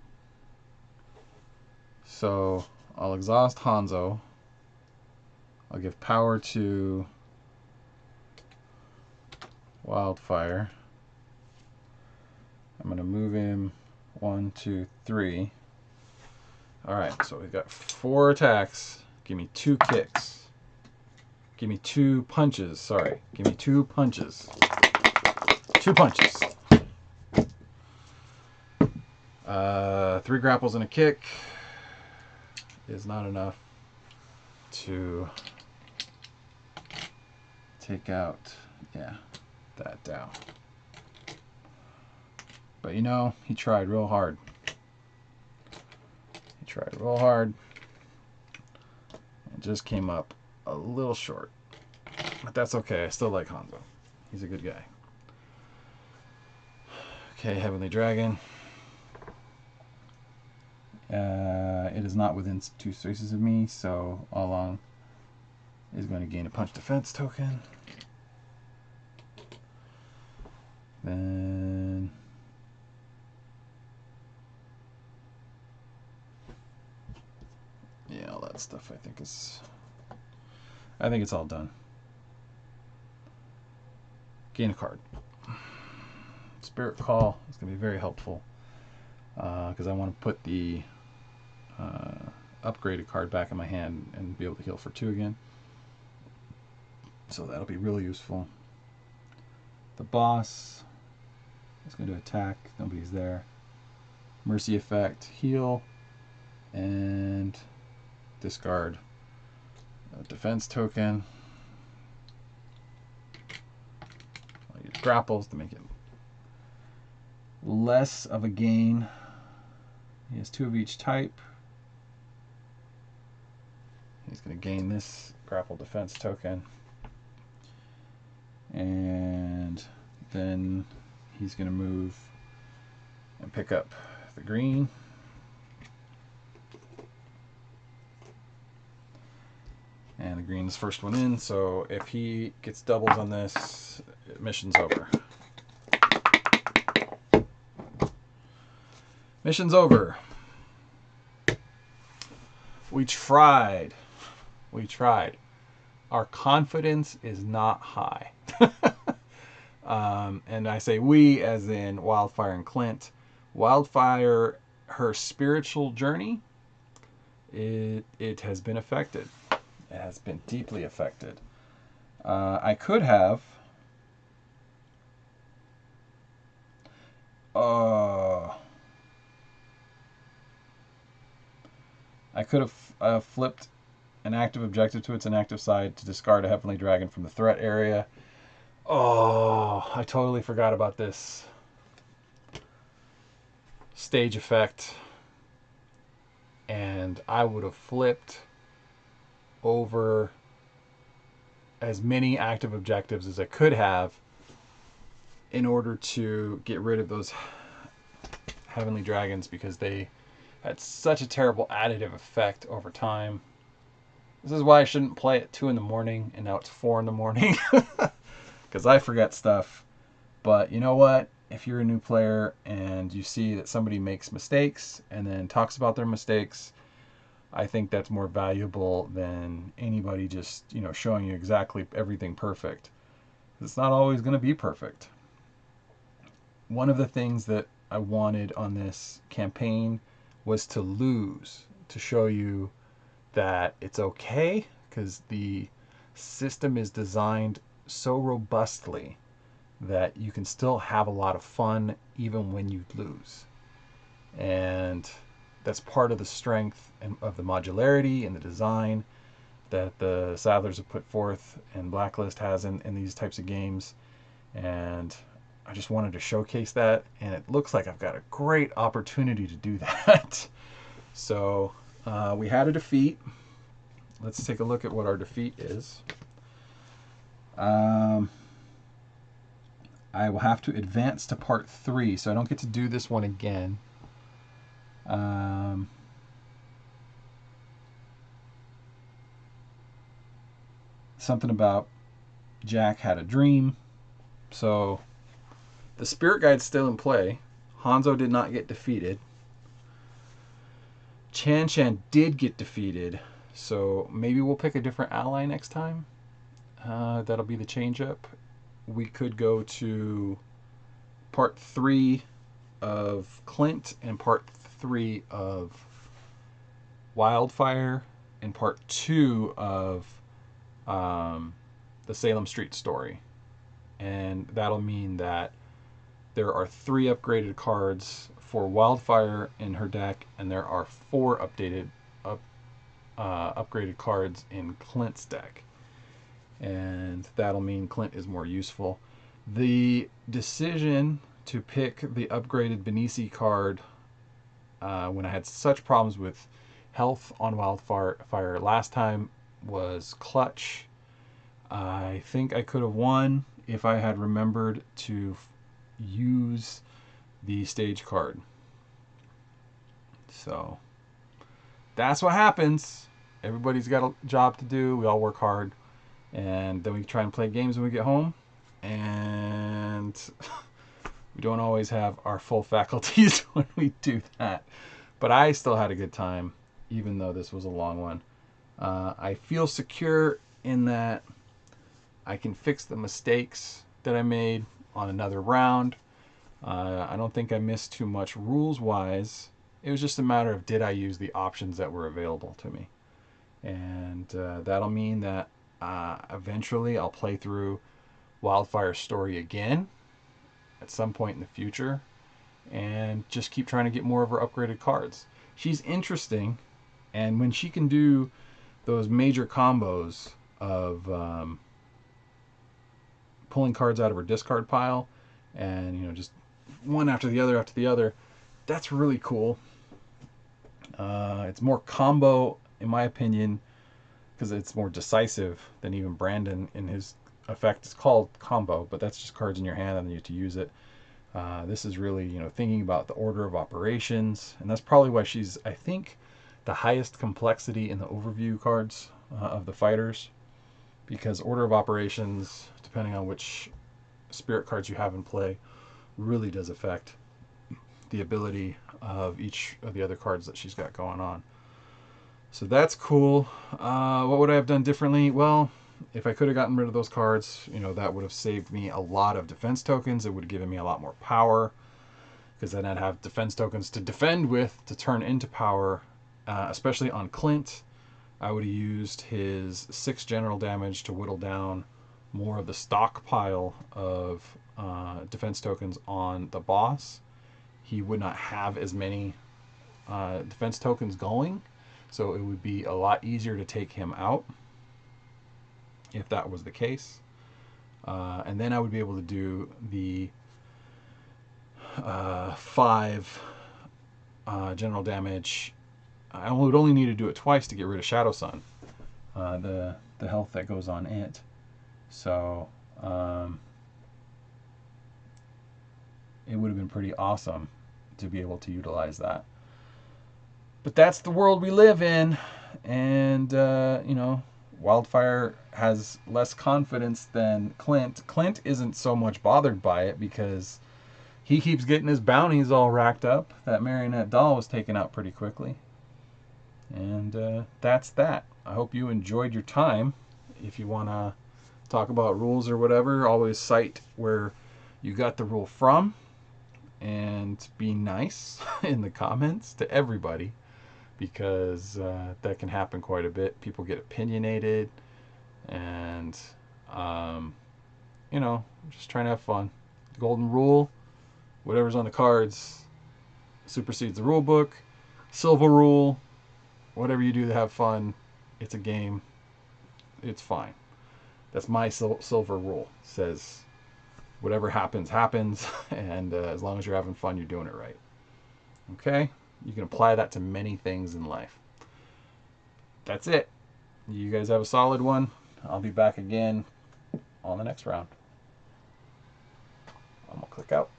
So I'll exhaust Hanzo. I'll give power to Wildfire. I'm going to move him 1, 2, 3. Alright, so we've got 4 attacks. Give me 2 kicks. Give me 2 punches. Sorry. Give me 2 punches. 2 punches. 3 grapples and a kick is not enough to take out, that Tao. But you know, he tried real hard. He tried real hard. And just came up a little short. But that's okay. I still like Hanzo. He's a good guy. Okay, Heavenly Dragon. It is not within 2 spaces of me, so all along is going to gain a punch defense token. Then yeah, all that stuff I think it's all done. Gain a card. Spirit Call is going to be very helpful because I want to put the upgraded card back in my hand and be able to heal for 2 again. So that'll be really useful. The boss is going to attack. Nobody's there. Mercy effect, heal, and discard a defense token. I'll use grapples to make it less of a gain. He has 2 of each type. He's going to gain this grapple defense token. And then he's going to move and pick up the green. And the green's first one in, so if he gets doubles on this, mission's over. Mission's over. We tried. We tried. Our confidence is not high. And I say we as in Wildfire and Clint. Wildfire, her spiritual journey, it has been affected. It has been deeply affected. I could have flipped an active objective to its inactive side to discard a Heavenly Dragon from the threat area. Oh, I totally forgot about this stage effect. And I would have flipped over as many active objectives as I could have in order to get rid of those Heavenly Dragons because they had such a terrible additive effect over time. This is why I shouldn't play at 2 in the morning and now it's 4 in the morning because I forget stuff. But you know what? If you're a new player and you see that somebody makes mistakes and then talks about their mistakes, I think that's more valuable than anybody just, showing you exactly everything perfect. It's not always going to be perfect. One of the things that I wanted on this campaign was to lose, to show you that it's okay, because the system is designed so robustly that you can still have a lot of fun even when you lose. And that's part of the strength of the modularity and the design that the Sadlers have put forth and Blacklist has in these types of games. And I just wanted to showcase that, and it looks like I've got a great opportunity to do that. So we had a defeat. Let's take a look at what our defeat is. I will have to advance to part 3, so I don't get to do this one again. Something about Jack had a dream. So the spirit guide's still in play. Hanzo did not get defeated. Chan Chan did get defeated. So maybe we'll pick a different ally next time. That'll be the change up. We could go to part 3 of Clint and part 3 of Wildfire and part 2 of the Salem Street story. And that'll mean that there are 3 upgraded cards for Wildfire in her deck, and there are 4 upgraded cards in Clint's deck. And that'll mean Clint is more useful. The decision to pick the upgraded Benisi card when I had such problems with health on Wildfire last time was clutch. I think I could have won if I had remembered to use the stage card. So that's what happens. Everybody's got a job to do. We all work hard. And then we try and play games when we get home. And we don't always have our full faculties when we do that. But I still had a good time, even though this was a long one. I feel secure in that I can fix the mistakes that I made on another round. I don't think I missed too much rules-wise. It was just a matter of did I use the options that were available to me. And that'll mean that eventually I'll play through Wildfire's story again at some point in the future and just keep trying to get more of her upgraded cards. She's interesting, and when she can do those major combos of pulling cards out of her discard pile and just one after the other, that's really cool. It's more combo in my opinion because it's more decisive than even Brandon in his effect. It's called combo, but that's just cards in your hand and then you have to use it. This is really thinking about the order of operations, and that's probably why she's, I think, the highest complexity in the overview cards of the fighters, because order of operations, depending on which spirit cards you have in play, really does affect the ability of each of the other cards that she's got going on. So that's cool. What would I have done differently? Well, if I could have gotten rid of those cards, that would have saved me a lot of defense tokens. It would have given me a lot more power, because then I'd have defense tokens to defend with to turn into power, especially on Clint. I would have used his 6 general damage to whittle down more of the stockpile of defense tokens on the boss. He would not have as many defense tokens going, so it would be a lot easier to take him out if that was the case. And then I would be able to do the 5 general damage. I would only need to do it twice to get rid of Shadow Sun, the health that goes on it. So it would have been pretty awesome to be able to utilize that. But that's the world we live in, and Wildfire has less confidence than Clint. Clint isn't so much bothered by it because he keeps getting his bounties all racked up. That marionette doll was taken out pretty quickly. And that's that. I hope you enjoyed your time. If you want to talk about rules or whatever, always cite where you got the rule from, and be nice in the comments to everybody, because that can happen quite a bit. People get opinionated, and just trying to have fun. Golden rule, whatever's on the cards supersedes the rule book. Silver rule, whatever you do to have fun, it's a game, it's fine. That's my silver rule. It says whatever happens, happens, and as long as you're having fun, you're doing it right. Okay? You can apply that to many things in life. That's it. You guys have a solid one. I'll be back again on the next round. I'm going to click out.